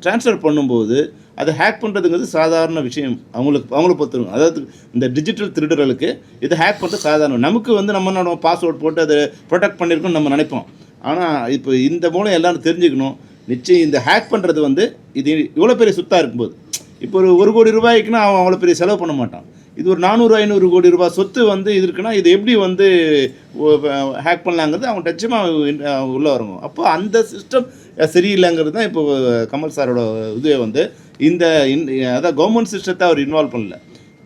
ட்ரான்ஸ்ஃபர் பண்ணும்போது அதை ஹேக் பண்ணுறதுங்கிறது சாதாரண விஷயம் அவங்களுக்கு பொறுத்தவரைக்கும். அதாவது இந்த டிஜிட்டல் திருடர்களுக்கு இது ஹேக் பண்ணுறது சாதாரணம். நமக்கு வந்து நம்ம பாஸ்வேர்ட் போட்டு அதை ப்ரொடெக்ட் பண்ணியிருக்கோம்னு நம்ம நினைப்போம். ஆனால் இப்போ இந்த மூலம் எல்லோரும் தெரிஞ்சுக்கணும். நிச்சயம் இந்த ஹேக் பண்ணுறது வந்து இது இவ்வளோ பெரிய சுத்தாக இருக்கும்போது இப்போ ஒரு 1 கோடி ரூபாய்க்குன்னா அவன் அவ்வளோ பெரிய செலவு பண்ண மாட்டான். இது ஒரு 400-500 கோடி ரூபாய் சொத்து வந்து இது இருக்குன்னா இது எப்படி வந்து ஹேக் பண்ணலாங்கிறது அவங்க டச்சமாக உள்ளே வரணும். அப்போ அந்த சிஸ்டம் சரியில்லைங்கிறது தான் இப்போ கமல் சாரோட இதுவே வந்து இந்த அதான் கவர்மெண்ட் சிஸ்டத்தை அவர் இன்வால்வ் பண்ணல.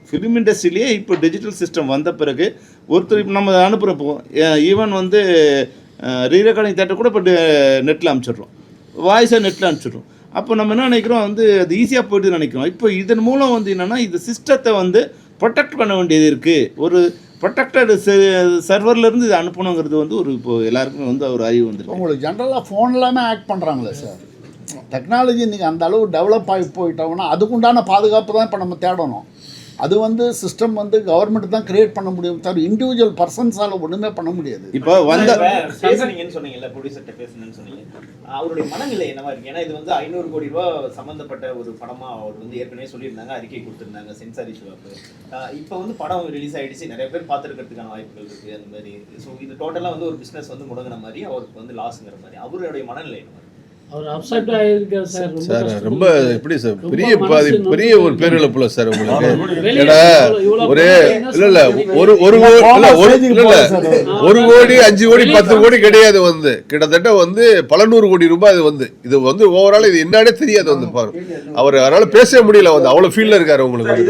ஃபிலிம் இண்டஸ்ட்ரியிலேயே இப்போ டிஜிட்டல் சிஸ்டம் வந்த பிறகு ஒருத்தர் இப்போ நம்ம அனுப்புகிறப்போ ஈவன் வந்து ரீரெக்கார்டிங் தேட்டர் கூட இப்போ நெட்டில் அனுப்பிச்சிடுறோம், வாய்ஸை நெட்டில் அனுப்பிச்சிடுறோம். அப்போ நம்ம என்ன நினைக்கிறோம் வந்து அது ஈஸியாக போய்ட்டு நினைக்கிறோம். இப்போ இதன் மூலம் வந்து என்னென்னா இந்த சிஸ்டத்தை வந்து ப்ரொடெக்ட் பண்ண வேண்டியது இருக்குது. ஒரு ப்ரொடெக்டட் சர்வர்லேருந்து இதை அனுப்பணுங்கிறது வந்து ஒரு இப்போ எல்லாருக்குமே வந்து ஒரு அறிவு வந்துருக்கு. உங்களுக்கு ஜென்ரலாக ஃபோன் எல்லாமே ஆக்ட் பண்ணுறாங்களே சார். டெக்னாலஜி இன்றைக்கி அந்த அளவு டெவலப் ஆகி போயிட்டோம்னா அதுக்குண்டான பாதுகாப்பு தான் இப்போ நம்ம தேடணும். அது வந்து சிஸ்டம் வந்து கவர்மெண்ட் தான் கிரியேட் பண்ண முடியும் சார். இண்டிவிஜுவல் பர்சன்ஸால் ஒன்றுமே பண்ண முடியாது. இப்போ வந்த பேசுனீங்கன்னு சொன்னீங்கல்ல, ப்ரொடியூசர்கிட்ட பேசுனேன்னு சொன்னீங்க, அவருடைய மனநிலை என்னவா இருக்கு? ஏன்னா இது வந்து 500 கோடி ரூபாய் சம்பந்தப்பட்ட ஒரு படமா அவர் வந்து ஏற்கனவே சொல்லியிருந்தாங்க, அறிக்கை கொடுத்துருந்தாங்க, சென்சார் இஷ்யூ. இப்போ வந்து படம் ரிலீஸ் ஆயிடுச்சு, நிறைய பேர் பார்த்துருக்கிறதுக்கான வாய்ப்புகள் இருக்கு அந்த மாதிரி. ஸோ இது டோட்டலாக வந்து ஒரு பிஸ்னஸ் வந்து முடங்கின மாதிரி, அவருக்கு வந்து லாஸ்ங்கிற மாதிரி அவருடைய மனநிலை என்னவா? அவர் அப்செட் ஆயிருக்காரு சார். சார் ரொம்ப எப்படி சார் பெரிய ஒரு பேரிழப்புல சார் உங்களுக்கு. ஏன்னா ஒரே இல்ல ஒரு கோடி 5 கோடி 10 கோடி கிடையாது, வந்து கிட்டத்தட்ட வந்து பல 100 கோடி ரூபாய். இது வந்து ஓவரால் இது என்னன்னே தெரியாது வந்து பாரு. அவர் அதனால பேசவே முடியல, வந்து அவ்வளவு ஃபீல்ல இருக்காரு உங்களுக்கு.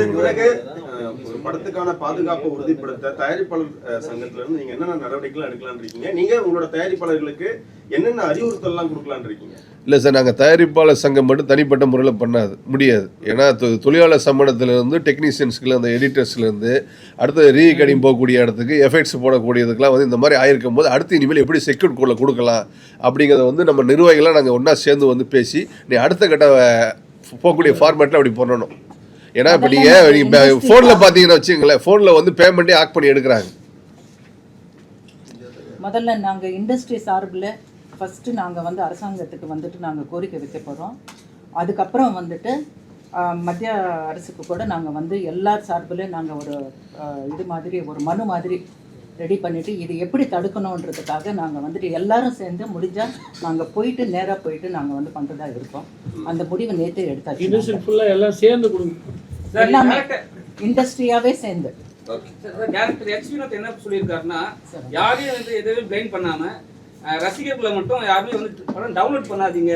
படத்துக்கான பாதுகாப்பை உறுதிப்படுத்த தயாரிப்பாளர் சங்கத்துல இருந்து நீங்க என்னென்ன நடவடிக்கைகள் எடுக்கலாம்னு இருக்கீங்க? நீங்க உங்களோட தயாரிப்பாளர்களுக்கு என்னென்ன அறிவுறுத்தல்லாம் கொடுக்கலாம்னு இருக்கீங்க? இல்லை சார், நாங்கள் தயாரிப்பாளர் சங்கம் மட்டும் தனிப்பட்ட முறையில் பண்ணாது முடியாது. ஏன்னா தொழிலாளர் சம்மேளனத்திலேருந்து டெக்னீஷியன்ஸ்க்குள்ள அந்த எடிட்டர்ஸ்லேருந்து அடுத்து ரீகடிங் போகக்கூடிய இடத்துக்கு எஃபெக்ட்ஸ் போடக்கூடியதுக்கெலாம் வந்து இந்த மாதிரி ஆயிருக்கும் போது அடுத்து இனிமேல் எப்படி செக்யூர் கோடில் கொடுக்கலாம் அப்படிங்கிறத வந்து நம்ம நிர்வாகிகளாக நாங்கள் ஒன்றா சேர்ந்து வந்து பேசி நீ அடுத்த கட்ட போகக்கூடிய ஃபார்மேட்டில் அப்படி பண்ணணும். ஏன்னா இப்போ நீங்கள் ஃபோனில் பார்த்தீங்கன்னா வச்சுங்களேன், ஃபோனில் வந்து பேமெண்ட்டே ஆக்ட் பண்ணி எடுக்கிறாங்க. முதல்ல நாங்கள் இண்டஸ்ட்ரி சார்பில் ஃபஸ்ட்டு நாங்கள் வந்து அரசாங்கத்துக்கு வந்துட்டு நாங்கள் கோரிக்கை வைக்க போகிறோம். அதுக்கப்புறம் வந்துட்டு மத்திய அரசுக்கு கூட நாங்கள் வந்து எல்லார் சார்பில் நாங்கள் ஒரு இது மாதிரி ஒரு மனு மாதிரி ரெடி பண்ணிவிட்டு இது எப்படி தடுக்கணுன்றதுக்காக நாங்கள் வந்துட்டு எல்லாரும் சேர்ந்து முடிஞ்சால் நாங்கள் போயிட்டு நேராக போயிட்டு நாங்கள் வந்து பண்ணுறதா இருக்கோம். அந்த முடிவை நேற்று எடுத்தாச்சு. இண்டஸ்ட்ரி ஃபுல்லாக எல்லாம் சேர்ந்து கொடுங்க, எல்லாமே இண்டஸ்ட்ரியாகவே சேர்ந்து. டேரக்டர் எக்ஸ்பீரியன்ஸ் என்ன சொல்லியிருக்காருன்னா, யாரையும் வந்து எதுவும் பிளைன் பண்ணாமல் ரசிகர்களை மட்டும் யாருமே வந்து படம் டவுன்லோட் பண்ணாதீங்க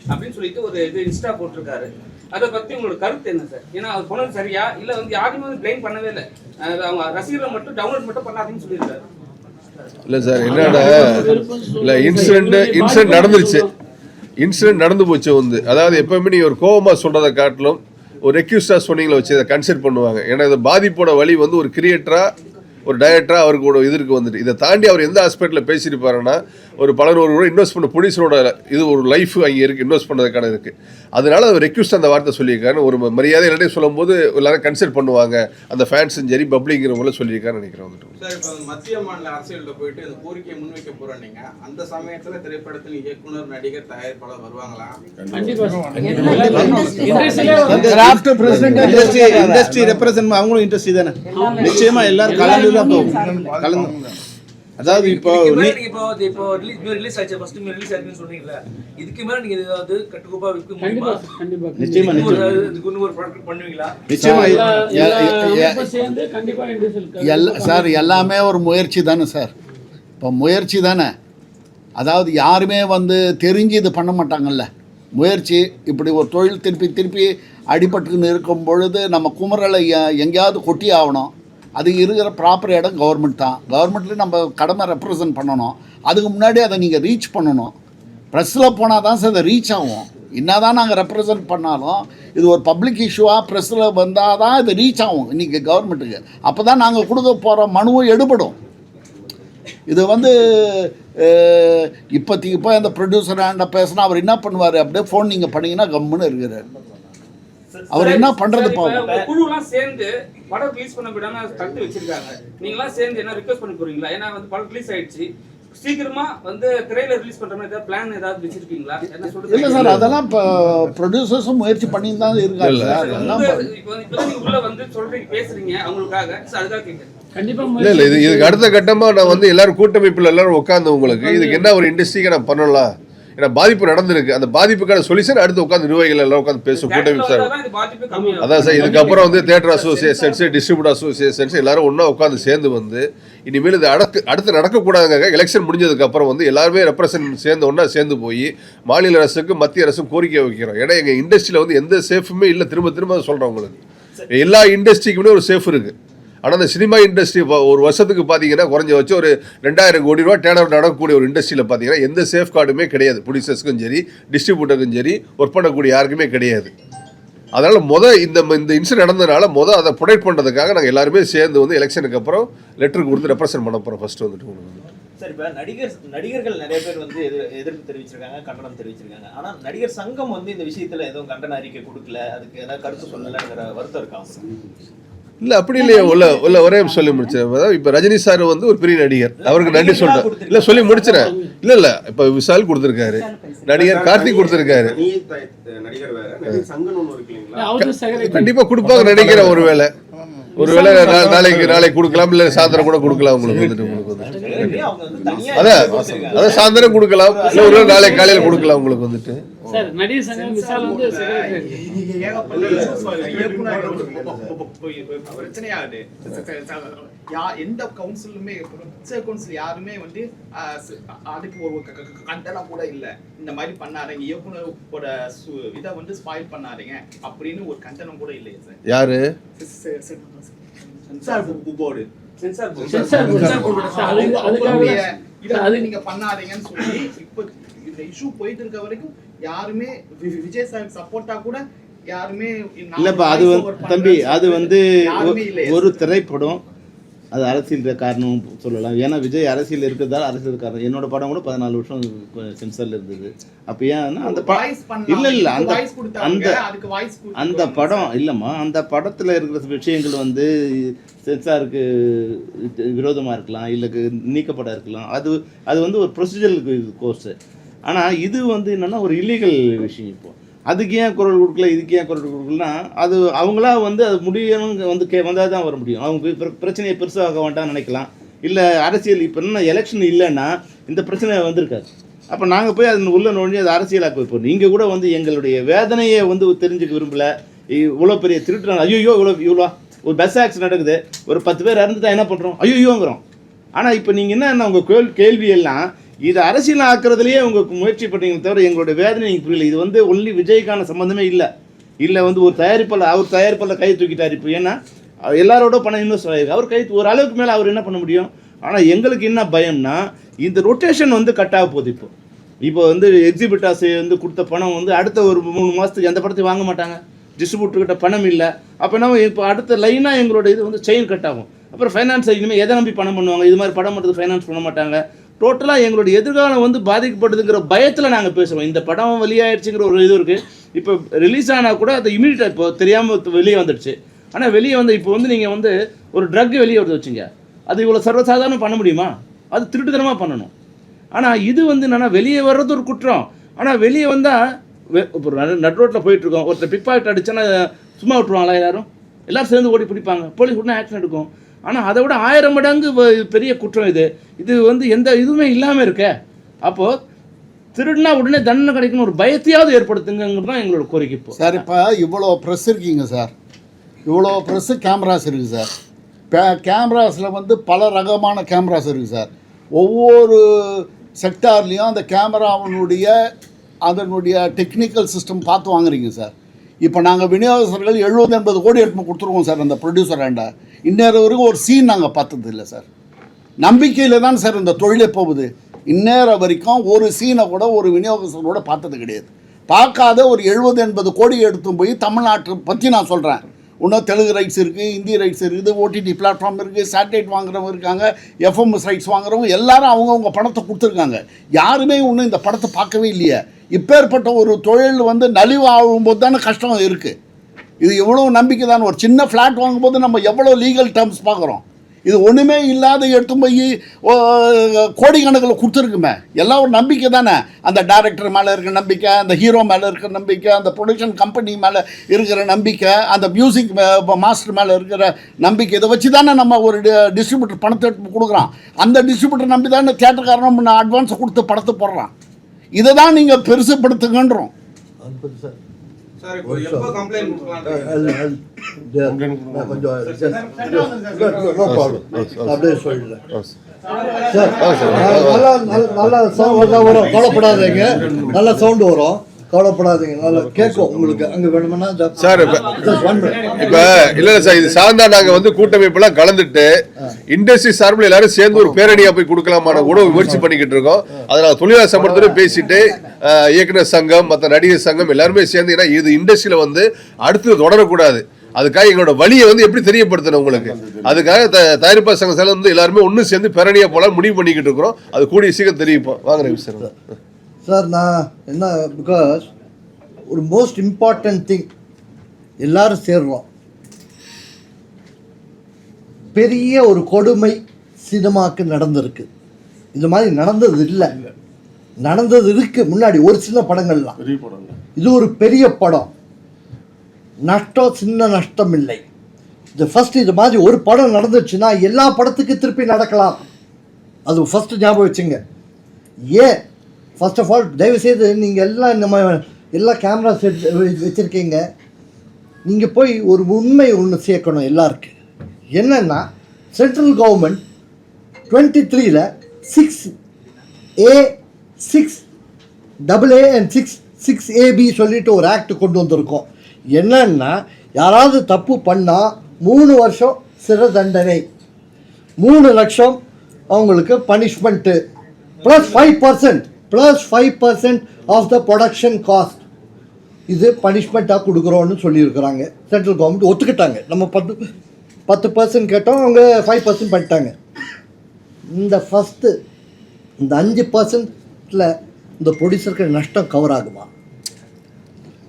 அப்படின்னு சொல்லிட்டு ஒரு இது இன்ஸ்டா போட்டிருக்காரு. அதை பற்றி உங்களோட கருத்து என்ன சார்? ஏன்னா அவர் போனது சரியா இல்லை வந்து யாருமே வந்து பிளைன் பண்ணவே இல்லை, அவங்க ரசிகர்களை மட்டும் டவுன்லோட் மட்டும் பண்ணாதீங்கன்னு சொல்லியிருக்காரு. இல்லை சார், என்னடா இல்லை இன்சிடென்ட் நடந்துருச்சு, இன்சிடென்ட் நடந்து போச்சு வந்து. அதாவது எப்பவுமே நீ ஒரு கோபமாக சொல்கிறத காட்டிலும் ஒரு ரெக்யூஸ்டாக சொன்னீங்களா வச்சு அதை கன்சிடர் பண்ணுவாங்க. ஏன்னா இந்த பாதிப்போட வழி வந்து ஒரு கிரியேட்டராக ஒரு டைரக்டராக அவருக்கு ஒரு இதற்கு வந்துட்டு இதை தாண்டி அவர் எந்த ஆஸ்பெக்டில் பேசியிருப்பாருன்னா ஒரு பல 100 கோடி இன்வெஸ்ட் பண்ண ப்ரொடியூசரோட இது ஒரு லைஃப் அங்கே இருக்குது, இன்வெஸ்ட் பண்ணுறதுக்கான இருக்குது. அதனால அவர் ரெக்யூஸ்ட் அந்த வார்த்தை சொல்லியிருக்காரு. ஒரு மரியாதை எல்லாத்தையும் சொல்லும்போது எல்லாரும் கன்சிடர் பண்ணுவாங்க, அந்த ஃபேன்ஸும் சரி பப்ளிங்கிறவங்கள சொல்லியிருக்காருன்னு நினைக்கிறேன் வந்துட்டு. சார், இப்போ மத்திய மாநில அரசியலில் போயிட்டு இந்த கோரிக்கையை முன்வைக்க போகிறோம், நீங்கள் அந்த சமயத்தில் திரைப்படத்தில் இயக்குனர், நடிகர், தயாரிப்பாளர் வருவாங்களா? இண்டஸ்ட்ரி ரெப்ரசன்ட் அவங்களும் இண்டஸ்ட்ரி தானே, நிச்சயமா எல்லாரும் கலந்து. அதாவது இப்போ ரிலீஸ் ஆச்சு, ஃபர்ஸ்ட் ரிலீஸ் ஆச்சுன்னு சொன்னீங்கல்ல, இதுக்கு மேல நீங்க ஏதாவது கட்டுக்கோப்பா விற்க முடியுமா? நிச்சயமா ஒரு ப்ராடக்ட் பண்ணுவீங்களா? நிச்சயமா சார் எல்லாமே ஒரு முயற்சி தானே சார். இப்போ முயற்சி தானே, அதாவது யாருமே வந்து தெரிஞ்சு இது பண்ண மாட்டாங்கல்ல. முயற்சி இப்படி ஒரு தொழில் திருப்பி அடிபட்டுன்னு இருக்கும் பொழுது நம்ம குமரலை எங்கேயாவது கொட்டி ஆகணும். அது இருக்கிற ப்ராப்பர் இடம் கவர்மெண்ட் தான். கவர்மெண்ட்லேயும் நம்ம கடமை ரெப்ரசன்ட் பண்ணணும். அதுக்கு முன்னாடி அதை நீங்கள் ரீச் பண்ணணும். ப்ரெஸ்ஸில் போனால் தான் சார் அதை ரீச் ஆகும். என்ன தான் நாங்கள் ரெப்ரசன்ட் பண்ணாலும் இது ஒரு பப்ளிக் இஷ்யூவாக ப்ரெஸ்ஸில் வந்தால் தான் இது ரீச் ஆகும் இன்றைக்கி கவர்மெண்ட்டுக்கு. அப்போ தான் நாங்கள் கொடுக்க போகிற மனுவும் எடுபடும். இது வந்து இப்போதைக்கு இப்போ அந்த ப்ரொடியூசராண்ட பேசினா அவர் என்ன பண்ணுவார், அப்படியே ஃபோன் நீங்கள் பண்ணிங்கன்னா கம்முன்னு இருக்கிறார். அவர் என்ன பண்றது பாவம். குழுலாம் சேர்ந்து படம் ரிலீஸ் பண்ண விடாம தடுத்து வச்சிருக்காங்க. நீங்கலாம் சேர்ந்து என்ன ரிக்வெஸ்ட் பண்ண போறீங்களா? ஏன்னா வந்து படம் ரிலீஸ் ஆயிடுச்சு, சீக்கிரமா வந்து ட்ரெய்லர் ரிலீஸ் பண்ற மாதிரி ஏதாவது பிளான் ஏதாவது வச்சிருக்கீங்களா? என்ன சொல்றது? இல்ல சார், அதெல்லாம் ப்ரொடியூசர்ஸும் முயற்சி பண்ணி தான் இருக்காங்க சார். இப்போ நீங்க உள்ள வந்து சொல்றீங்க, பேசுறீங்க அவங்களுக்காக, அதுக்காக கேட்குறேன். இல்ல இதுக்கு அடுத்த கட்டமா நான் வந்து எல்லாரும் கூட்டமைப்புல எல்லாரும் உட்காந்து உங்களுக்கு இதுக்கு என்ன ஒரு இண்டஸ்ட்ரிக்கு நான் பண்ணலாம், ஏன்னா பாதிப்பு நடந்திருக்கு. அந்த பாதிப்புக்கான சொல்யூஷன் அடுத்து உட்காந்து நிர்வாகிகள் எல்லாம் உட்காந்து பேசும் கூட்டம் சார். இது பாதிப்பு கம்மியாகும். அதான் சார், இதுக்கப்புறம் வந்து தியேட்டர் அசோசியேஷன்ஸ், டிஸ்ட்ரிபியூட்டர் அசோசியேஷன்ஸ் எல்லாரும் ஒன்றா உட்காந்து சேர்ந்து வந்து இனிமேல் இது அடுத்து நடக்கக்கூடாதுங்க. எலெக்ஷன் முடிஞ்சதுக்கு அப்புறம் வந்து எல்லாருமே ரெப்ரசன்ட் சேர்ந்து ஒன்றா சேர்ந்து போய் மாநில அரசுக்கு மத்திய அரசும் கோரிக்கை வைக்கிறோம். ஏன்னா எங்கள் இண்டஸ்ட்ரியில் வந்து எந்த சேஃபுமே இல்லை. திரும்ப சொல்கிறேன் உங்களுக்கு, எல்லா இண்டஸ்ட்ரிக்குமே ஒரு சேஃப் இருக்குது. ஆனால் அந்த சினிமா இண்டஸ்ட்ரி ஒரு வருஷத்துக்கு பார்த்தீங்கன்னா குறைஞ்ச வச்சு ஒரு 2000 கோடி ரூபா டேர்ன் ஓவர் நடக்கக்கூடிய ஒரு இண்டஸ்ட்ரியில் பார்த்தீங்கன்னா எந்த சேஃப் கார்டுமே கிடையாது. ப்ரொடியூசர்ஸ்க்கும் சரி, டிஸ்ட்ரிபியூட்டருக்கும் சரி, ஒர்க் பண்ணக்கூடிய யாருக்குமே கிடையாது. அதனால் இந்த இன்சிடென்ட் நடந்ததுனால அதை ப்ரொடெக்ட் பண்ணுறதுக்காக நாங்கள் எல்லாருமே சேர்ந்து வந்து எலெக்ஷனுக்கு அப்புறம் லெட்டர் கொடுத்து ரெப்ரசென்ட் பண்ண போகிறோம். ஃபர்ஸ்ட் வந்துட்டு சார், இப்போ நடிகர்கள் நிறைய பேர் வந்து எதிர்ப்பு தெரிவிச்சிருக்காங்க, கண்டனம் தெரிவிச்சிருக்காங்க. ஆனால் நடிகர் சங்கம் வந்து இந்த விஷயத்தில் எதுவும் கண்டன அறிக்கை கொடுக்கல, அதுக்கு ஏதாவது கருத்து சொல்லலைங்கிற வருத்தம் இருக்காங்க. இல்லை அப்படி இல்லையா, ஒரே சொல்லி முடிச்சேன். இப்போ ரஜினி சார் வந்து ஒரு பெரிய நடிகர், அவருக்கு நன்றி சொல்கிறேன். இல்லை சொல்லி முடிச்சிடறேன். இல்லை இப்போ விஷால் கொடுத்துருக்காரு, நடிகர் கார்த்திக் கொடுத்துருக்காரு. கண்டிப்பாக கொடுப்பாங்க நினைக்கிறேன். ஒருவேளை நாளைக்கு கொடுக்கலாம், இல்லை சாயந்தரம் கூட கொடுக்கலாம். உங்களுக்கு அதான் சாயந்தரம் கொடுக்கலாம், இல்லை ஒரு நாளைக்கு காலையில் கொடுக்கலாம். உங்களுக்கு வந்துட்டு சார் நடிகர் சங்கம் விஷால் வந்து பிரச்சனையாகுது. எந்த கவுன்சிலுமே கவுன்சில் யாருமே வந்து அதுக்கு ஒரு கண்டனம் கூட இல்ல. இந்த மாதிரி பண்ணாதீங்க, இயக்குனரோட இதை வந்து ஸ்பாயில் பண்ணாதீங்க அப்படின்னு ஒரு கண்டனம் கூட இல்லையா சார்? யாரு நீங்க பண்ணாதீங்கன்னு சொல்லி இப்ப இந்த இஷ்யூ போயிட்டு இருக்க வரைக்கும் யாருமே விஜய் சார் சப்போர்ட்டா கூட யாருமே இல்லப்பா. அது தம்பி, அது வந்து ஒரு திரைப்படம், அது அரசியல் காரணம் சொல்லலாம். ஏன்னா விஜய் அரசியல் இருக்கிறதால அரசியல் காரணம். என்னோட படம் கூட 14 வருஷம் சென்சார்ல இருந்தது. அப்ப ஏன்னா அந்த அந்த படம் இல்லம்மா, அந்த படத்துல இருக்கிற விஷயங்கள் வந்து சென்சாருக்கு விரோதமா இருக்கலாம், இல்லை நீக்கப்பட இருக்கலாம். அது வந்து ஒரு ப்ரொசீஜரல் கோர்ஸ். ஆனா இது வந்து என்னன்னா ஒரு இல்லீகல் விஷயம். இப்போ அதுக்கு ஏன் குரல் கொடுக்கல, இதுக்கு ஏன் குரல் கொடுக்கலன்னா அது அவங்களா வந்து அது முடியணும் வந்து வந்தால் தான் வர முடியும். அவங்க பிரச்சனையை பெருசாக வேண்டாம்னு நினைக்கலாம். இல்லை அரசியல் இப்போ என்ன எலெக்ஷன் இல்லைன்னா இந்த பிரச்சனை வந்திருக்காது. அப்போ நாங்கள் போய் அது உள்ள நுழைஞ்சு அது அரசியலாக்க வைப்போம். நீங்கள் கூட வந்து எங்களுடைய வேதனையை வந்து தெரிஞ்சுக்க விரும்பலை. இவ்வளோ பெரிய திருட்டுறாங்க, ஐயோ இவ்வளோ ஒரு பஸ் ஆக்சிடென்ட் நடக்குது, ஒரு 10 பேர் இறந்துட்டா என்ன பண்ணுறோம், ஐயோங்கிறோம். ஆனால் இப்போ நீங்கள் என்ன உங்கள் கேள்வி எல்லாம் இது அரசியல் ஆக்குறதுலேயே உங்களுக்கு முயற்சி பண்ணுறீங்க தவிர எங்களுடைய வேதனை நீங்கள் புரியல. இது வந்து ஒன்லி விஜய்க்கான சம்மந்தமே இல்லை வந்து ஒரு அவர் தயாரிப்பாளர் கை தூக்கிட்டார். இப்போ ஏன்னா எல்லாரோட பணம் இன்வெஸ்ட் ஆகிருக்கு, அவர் கை ஒரு அளவுக்கு மேலே அவர் என்ன பண்ண முடியும். ஆனால் எங்களுக்கு என்ன பயம்னா இந்த ரொட்டேஷன் வந்து கட் ஆக போகுது. இப்போ வந்து எக்ஸிபிட்டாஸ் வந்து கொடுத்த பணம் வந்து அடுத்த ஒரு 3 மாதத்துக்கு எந்த படத்தையும் வாங்க மாட்டாங்க. டிஸ்ட்ரிபியூட்டர்கிட்ட பணம் இல்லை. அப்போ என்ன இப்போ அடுத்த லைனாக எங்களோட இது வந்து செயின் கட் ஆகும். அப்புறம் ஃபைனான்ஸ் இனிமேல் எதை நம்பி பணம் பண்ணுவாங்க? இது மாதிரி படம் மட்டும் ஃபைனான்ஸ் பண்ண மாட்டாங்க. டோட்டலாக எங்களுடைய எதிர்காலம் வந்து பாதிக்கப்படுதுங்கிற பயத்தில் நாங்கள் பேசுகிறோம். இந்த படம் வெளியாகிடுச்சுங்கிற ஒரு இது இருக்குது. இப்போ ரிலீஸ் ஆனால் கூட அது இமீடியட்டாக இப்போ தெரியாமல் வெளியே வந்துடுச்சு. ஆனால் வெளியே வந்து இப்போ வந்து நீங்கள் வந்து ஒரு ட்ரக் வெளியே வருது வச்சுங்க, அது இவ்வளோ சர்வசாதாரணம் பண்ண முடியுமா? அது திருட்டுத்தனமாக பண்ணணும். ஆனால் இது வந்து என்னென்னா வெளியே வர்றது ஒரு குற்றம். ஆனால் வெளியே வந்தால் இப்போ நட் ரோட்டில் போயிட்டுருக்கோம், ஒருத்தர் பிக் பாக்கெட் அடிச்சுன்னா சும்மா விட்டுருவாங்களா? எல்லோரும் சேர்ந்து ஓடி பிடிப்பாங்க, போலீஸ் உடனே ஆக்ஷன் எடுக்கும். ஆனால் அதை விட 1000 மடங்கு பெரிய குற்றம் இது வந்து எந்த இதுவுமே இல்லாமல் இருக்க. அப்போது திருடுனா உடனே தண்டனை கிடைக்கணும் ஒரு பயத்தையாவது ஏற்படுத்துங்கிறது தான் எங்களோட கோரிக்கை. இப்போ சார், இப்போ இவ்வளோ ப்ரெஸ் இருக்கீங்க சார், இவ்வளோ ப்ரெஸ்ஸு கேமராஸ் இருக்குது சார். கேமராஸில் வந்து பல ரகமான கேமராஸ் இருக்குது சார். ஒவ்வொரு செக்டார்லேயும் அந்த கேமராவினுடைய அதனுடைய டெக்னிக்கல் சிஸ்டம் பார்த்து வாங்குறீங்க சார். இப்போ நாங்கள் விநியோகஸ்தர்கள் 70-80 கோடி எடுத்து கொடுத்துருவோம் சார் அந்த ப்ரொடியூசராண்ட. இந்நேரம் வரைக்கும் ஒரு சீன் நாங்கள் பார்த்தது இல்லை சார். நம்பிக்கையில் தான் சார் இந்த தொழிலே போகுது. இந்நேரம் வரைக்கும் ஒரு சீனை கூட ஒரு விநியோகஸ்தரோட பார்த்தது கிடையாது. பார்க்காத ஒரு 70-80 கோடி எடுத்து போய் தமிழ்நாட்டை பற்றி நான் சொல்கிறேன். இன்னும் தெலுங்கு ரைட்ஸ் இருக்குது, ஹிந்தி ரைட்ஸ் இருக்குது, ஓடிடி பிளாட்ஃபார்ம் இருக்குது, சேட்டலைட் வாங்குறவங்க இருக்காங்க, எஃப்எம்எஸ் ரைட்ஸ் வாங்குறவங்க எல்லாரும் அவங்கவுங்க படத்தை கொடுத்துருக்காங்க. யாருமே இன்னும் இந்த படத்தை பார்க்கவே இல்லையே. இப்பேற்பட்ட ஒரு தொழில் வந்து நலிவு ஆகும்போது தானே கஷ்டம் இருக்குது. இது எவ்வளோ நம்பிக்கை தான். ஒரு சின்ன ஃப்ளாட் வாங்கும்போது நம்ம எவ்வளோ லீகல் டேர்ம்ஸ் பார்க்குறோம். இது ஒன்றுமே இல்லாத எடுத்து போய் கோடிக்கணக்கில் கொடுத்துருக்குமே. எல்லாம் ஒரு நம்பிக்கை தானே. அந்த டைரக்டர் மேலே இருக்கிற நம்பிக்கை, அந்த ஹீரோ மேலே இருக்கிற நம்பிக்கை, அந்த ப்ரொடக்ஷன் கம்பெனி மேலே இருக்கிற நம்பிக்கை, அந்த மியூசிக் மாஸ்டர் மேலே இருக்கிற நம்பிக்கை, இதை வச்சு தானே நம்ம ஒரு டிஸ்ட்ரிபியூட்டர் பணத்தை எடுத்து கொடுக்குறான். அந்த டிஸ்ட்ரிபியூட்டர் நம்பி தானே தியேட்டர்காரன் அட்வான்ஸை கொடுத்து படத்தை போடுறான். இதை தான் நீங்கள் பெருசுப்படுத்துங்கன்றோம். சார் இப்போ எப்போ கம்ப்ளைண்ட் கொடுக்கலாம்? அப்படியே சொல்லிடுறேன் சார். நல்லா சவுண்ட் வரும், கவலைப்படாதீங்க. நல்ல சவுண்டு வரும், கவலைப்படாதீங்க. நல்லா கேட்கும் உங்களுக்கு. அங்கே வேணும்னா சார் இப்போ இல்லை சார், இது சார்ந்தா நாங்கள் வந்து கூட்டமைப்பெல்லாம் கலந்துட்டு இண்டஸ்ட்ரி சார்பில் எல்லாரும் சேர்ந்து ஒரு பேரணியாக போய் கொடுக்கலாமான கூட முயற்சி பண்ணிக்கிட்டு இருக்கோம். அதை நாங்கள் தொழிலாளர் சம்பளத்தோட பேசிட்டு இயக்குனர் சங்கம், மற்ற நடிகர் சங்கம் எல்லாருமே சேர்ந்து, ஏன்னா இது இண்டஸ்ட்ரியில் வந்து அடுத்தது தொடரக்கூடாது, அதுக்காக எங்களோட வழியை வந்து எப்படி தெரியப்படுத்தணும் உங்களுக்கு, அதுக்காக தயாரிப்பாளர் சங்கம் சார் வந்து எல்லாருமே ஒன்று சேர்ந்து பேரணியாக போகலாம் முடிவு பண்ணிக்கிட்டு இருக்கிறோம். அது கூடிய சீக்கிரம் தெரிவிப்போம். வாங்குறேன் சார். சார் நான் என்ன, பிகாஸ் ஒரு மோஸ்ட் இம்பார்ட்டன்ட் திங் எல்லாரும் சேர்றோம். பெரிய ஒரு கொடுமை சினிமாவுக்கு நடந்திருக்கு. இது மாதிரி நடந்தது இல்லை, நடந்தது இருக்கு முன்னாடி ஒரு சின்ன படங்கள்லாம். இது ஒரு பெரிய படம், நஷ்டம் சின்ன நஷ்டம் இல்லை. இது ஃபர்ஸ்ட் இது மாதிரி ஒரு படம் நடந்துச்சுன்னா எல்லா படத்துக்கும் திருப்பி நடக்கலாம். அது ஃபர்ஸ்ட் ஞாபகம் வச்சுங்க. ஏன் ஃபர்ஸ்ட் ஆஃப் ஆல் தயவுசெய்து நீங்கள் எல்லாம் நம்ம எல்லா கேமரா செட் வச்சுருக்கீங்க, நீங்கள் போய் ஒரு உண்மை ஒன்று சேர்க்கணும் எல்லாருக்கும். என்னென்னா central government 23 6A 6AA and 6AB சொல்லிட்டு ஒரு ஆக்ட் கொண்டு வந்திருக்கோம். என்னன்னா யாராவது தப்பு பண்ணால் 3 வருஷம் சிறை தண்டனை, 3 லட்சம் அவங்களுக்கு punishment, plus 5% of the production cost. இது பனிஷ்மெண்ட்டாக கொடுக்குறோன்னு சொல்லியிருக்கிறாங்க. சென்ட்ரல் கவர்மெண்ட் ஒத்துக்கிட்டாங்க. நம்ம 10% கேட்டோம், அவங்க 5% பண்ணிட்டாங்க. இந்த ஃபஸ்ட்டு இந்த 5%ல் இந்த ப்ரொடியூசருக்கு நஷ்டம் கவர் ஆகுமா?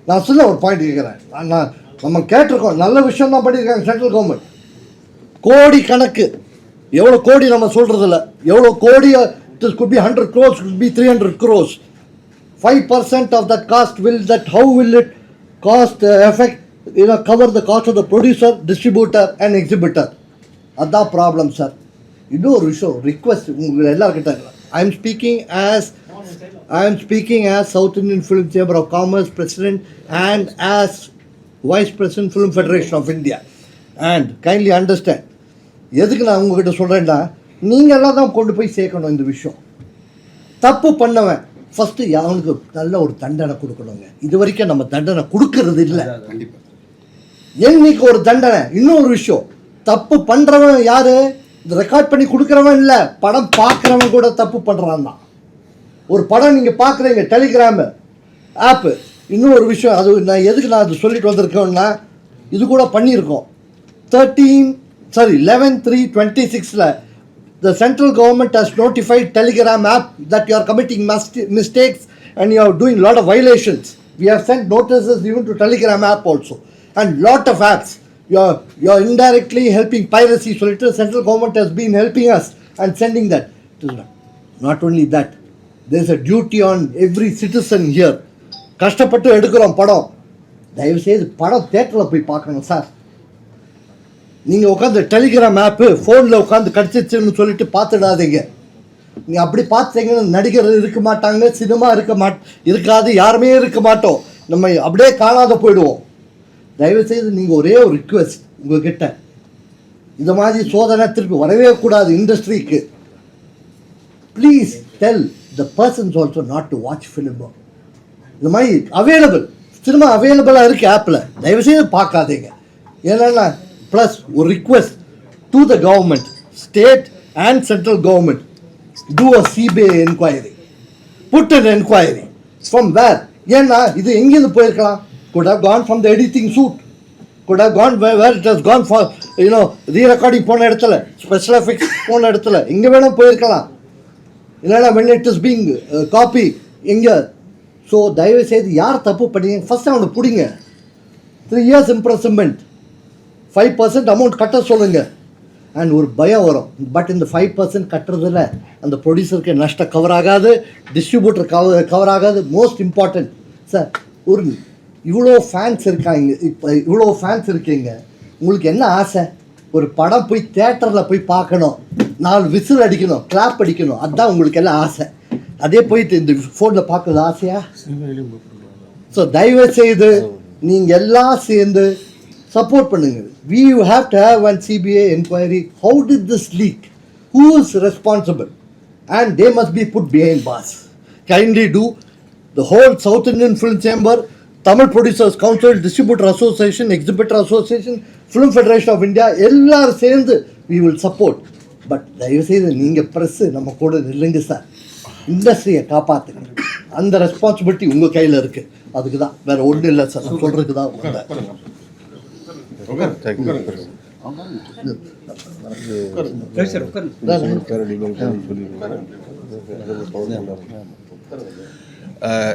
நான் சொல்ல ஒரு பாயிண்ட் கேட்குறேன். நம்ம கேட்டிருக்கோம், நல்ல விஷயம் தான் பண்ணியிருக்காங்க சென்ட்ரல் கவர்மெண்ட். கோடி கணக்கு, எவ்வளோ கோடி நம்ம சொல்கிறதில்ல, எவ்வளோ கோடி, this could be 100 crores, could be 300 crores. 5% of that cost how will it cost affect, cover the cost of the producer, distributor and exhibitor? அதான் ப்ராப்ளம் சார். இன்னொரு விஷயம் ரிக்வெஸ்ட் உங்கள் எல்லாருக்கிட்ட. I am speaking as South Indian Film Chamber of Commerce President and as Vice President Film Federation of India, and kindly understand, எதுக்கு நான் உங்ககிட்ட சொல்கிறேன்னா, நீங்கள் எல்லாம் தான் கொண்டு போய் சேர்க்கணும் இந்த விஷயம். தப்பு பண்ணவன் ஃபஸ்ட்டு அவனுக்கு நல்ல ஒரு தண்டனை கொடுக்கணுங்க. இது வரைக்கும் நம்ம தண்டனை கொடுக்கறது இல்லை. என்னைக்கு ஒரு தண்டனை. இன்னொரு விஷயம், தப்பு பண்ணுறவன் யார்? இந்த ரெக்கார்ட் பண்ணி கொடுக்குறவன் இல்லை, படம் பார்க்குறவன் கூட தப்பு பண்ணுறான் தான். ஒரு படம் நீங்கள் பார்க்குறீங்க, டெலிகிராமு ஆப்பு. இன்னொரு விஷயம், அது நான் எதுக்கு நான் அது சொல்லிட்டு வந்திருக்கேன்னா, இது கூட பண்ணியிருக்கோம். 11/3/26 the central government has notified Telegram app that you are committing mistakes and you are doing a lot of violations. We have sent notices even to Telegram app also, and lot of apps. You are indirectly helping piracy. So the central government has been helping us and sending that. Not only that, there is a duty on every citizen here. கஷ்டப்பட்டு எடுக்கிறோம் படம், தயவுசெய்து படம் தேட்டரில் போய் பார்க்கணும் sir. நீங்கள் உட்காந்து டெலிகிராம் ஆப்பு ஃபோனில் உட்காந்து கிடச்சிச்சுன்னு சொல்லிட்டு பார்த்துடாதீங்க. நீங்கள் அப்படி பார்த்தீங்கன்னா நடிகர் இருக்க மாட்டாங்க, சினிமா இருக்காது, யாருமே இருக்க மாட்டோம், நம்ம அப்படியே காணாத போயிடுவோம். தயவுசெய்து நீங்கள் ஒரே ஒரு ரிக்வெஸ்ட் உங்ககிட்ட, இந்த மாதிரி சோதனை திருப்பி வரவே கூடாது இண்டஸ்ட்ரிக்கு. Please tell the persons also not to watch film. இந்த மாதிரி அவைலபிள் சினிமா அவைலபிளாக இருக்குது ஆப்பில், தயவுசெய்து பார்க்காதீங்க. ஏன்னா ப்ளஸ் ஒரு request to the government, state and central government, do a CBI enquiry, put an enquiry from where. ஏன்னா இது எங்கேருந்து போயிருக்கலாம்? could have gone from the editing suit, could have gone where it has gone for re-recording போன இடத்துல, special effects போன இடத்துல, எங்கே வேணும் போயிருக்கலாம். இல்லைன்னா when it is being copy எங்கே. ஸோ தயவு செய்து யார் தப்பு பண்ணீங்க ஃபஸ்ட்டு அவனை பிடிங்க. 3 years imprisonment, 5% அமௌண்ட் கட்ட சொல்லுங்கள், அண்ட் ஒரு பயம் வரும். பட் இந்த 5% கட்டுறதில் அந்த ப்ரொடியூசருக்கு நஷ்டம் கவர் ஆகாது, டிஸ்ட்ரிபியூட்டர் கவர் ஆகாது. மோஸ்ட் இம்பார்ட்டன்ட் சார், ஒரு இவ்வளோ ஃபேன்ஸ் இருக்காங்க, இப்போ இவ்வளோ ஃபேன்ஸ் இருக்கீங்க, உங்களுக்கு என்ன ஆசை? ஒரு படம் போய் தேட்டரில் போய் பார்க்கணும், 4 விசில் அடிக்கணும், கிளாப் அடிக்கணும், அதுதான் உங்களுக்கு எல்லாம் ஆசை. அதே போயிட்டு இந்த ஃபோனில் பார்க்கறது ஆசையா? ஸோ தயவு செய்து நீங்கள் எல்லாம் சேர்ந்து சப்போர்ட் பண்ணுங்க. We have to have one CBI inquiry. How did this leak? Who is responsible? And they must be put behind bars. Kindly do. The whole South Indian Film Chamber, Tamil Producers Council, Distributor Association, Exhibitor Association, Film Federation of India, எல்லாரும் சேர்ந்து we will support. But தயவுசெய்து நீங்கள் press நம்ம கூட இல்லைங்க sir. இண்டஸ்ட்ரியை காப்பாற்றுங்க. அந்த ரெஸ்பான்சிபிலிட்டி உங்கள் கையில் இருக்குது. அதுக்கு தான் வேறு ஒன்றும் இல்லை சார். நான் சொல்கிறதுக்கு தான்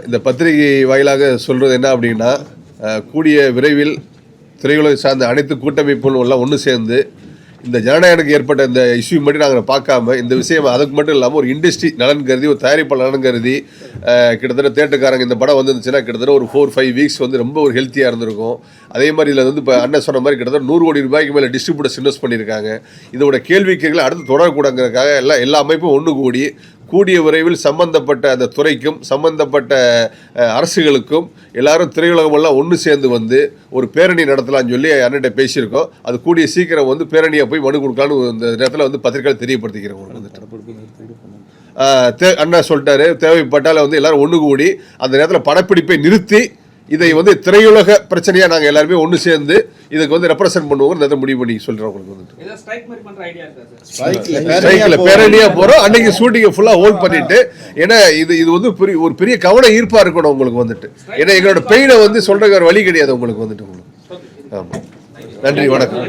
இந்த பத்திரிகை வாயிலாக சொல்கிறது என்ன அப்படின்னா, கூடிய விரைவில் திரையுலகை சார்ந்த அனைத்து கூட்டமைப்புகளும் எல்லாம் ஒன்று சேர்ந்து இந்த ஜனநாயகனுக்கு ஏற்பட்ட இந்த இஷ்யூ மட்டும் நாங்கள் பார்க்காம இந்த விஷயம் அதுக்கு மட்டும் இல்லாமல் ஒரு இண்டஸ்ட்ரி நலன் கருதி, ஒரு தயாரிப்பாளர் நலன் கருதி, கிட்டத்தட்ட தேட்டருக்காரங்க இந்த படம் வந்துருந்துச்சுன்னா கிட்டத்தட்ட ஒரு 4-5 வீக்ஸ் வந்து ரொம்ப ஒரு ஹெல்த்தியாக இருந்திருக்கும். அதே மாதிரி இதில் வந்து இப்போ அண்ணன் சொன்ன மாதிரி கிட்டத்தட்ட 100 கோடி ரூபாய்க்கு மேலே டிஸ்ட்ரிபியூட்டர்ஸ் இன்வெஸ்ட் பண்ணியிருக்காங்க. இதோட கேள்விக்கைகளை அடுத்து தொடரக்கூடாங்கிறதுக்காக எல்லா அமைப்பும் ஒன்று கூடிய விரைவில் சம்பந்தப்பட்ட அந்த துறைக்கும் சம்பந்தப்பட்ட அரசுகளுக்கும் எல்லாரும் திரையுலகம் எல்லாம் ஒன்று சேர்ந்து வந்து ஒரு பேரணி நடத்தலாம்னு சொல்லி அண்ணன்ட்ட பேசியிருக்கோம். அது கூடிய சீக்கிரம் வந்து பேரணியை போய் மனு கொடுக்கலான்னு இந்த நேரத்தில் வந்து பத்திரிகையாளர் தெரியப்படுத்திக்கிறோம். அண்ணா சொல்லிட்டாரு, தேவைப்பட்டால் வந்து எல்லாரும் ஒன்று கூடி அந்த நேரத்தில் படப்பிடிப்பை நிறுத்தி இதை வந்து திரையுலக பிரச்சனையாக நாங்கள் எல்லாருமே ஒன்று சேர்ந்து இதுக்கு வந்து ரெப்ரசென்ட் பண்ணுவோம் முடிவு பண்ணி சொல்கிறோம். உங்களுக்கு வந்து ஸ்ட்ரைக்கில் பேரணியாக போகிறோம். அன்னைக்கு ஷூட்டிங்கை ஃபுல்லாக ஹோல்ட் பண்ணிட்டு, ஏன்னா இது வந்து ஒரு பெரிய கவன ஈர்ப்பாக இருக்கணும் உங்களுக்கு வந்துட்டு. ஏன்னா எங்களோட பெயினை வந்து சொல்கிறதுக்கு ஒரு வழி கிடையாது உங்களுக்கு வந்துட்டு. உங்களுக்கு ஆமாம். நன்றி, வணக்கம்.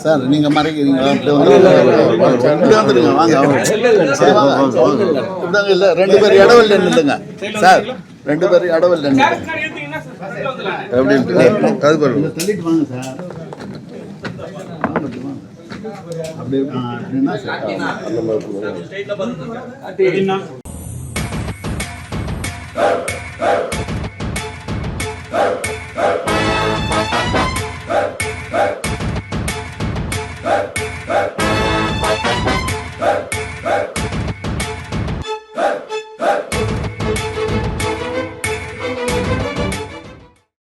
சார் நீங்கள் மறைக்கிறீங்களா? இல்லை 2 பேர் இடவில் நின்றுங்க சார். 2 பேர் இடவில் நின்று தள்ளிட்டு வாங்க சார். அப்படி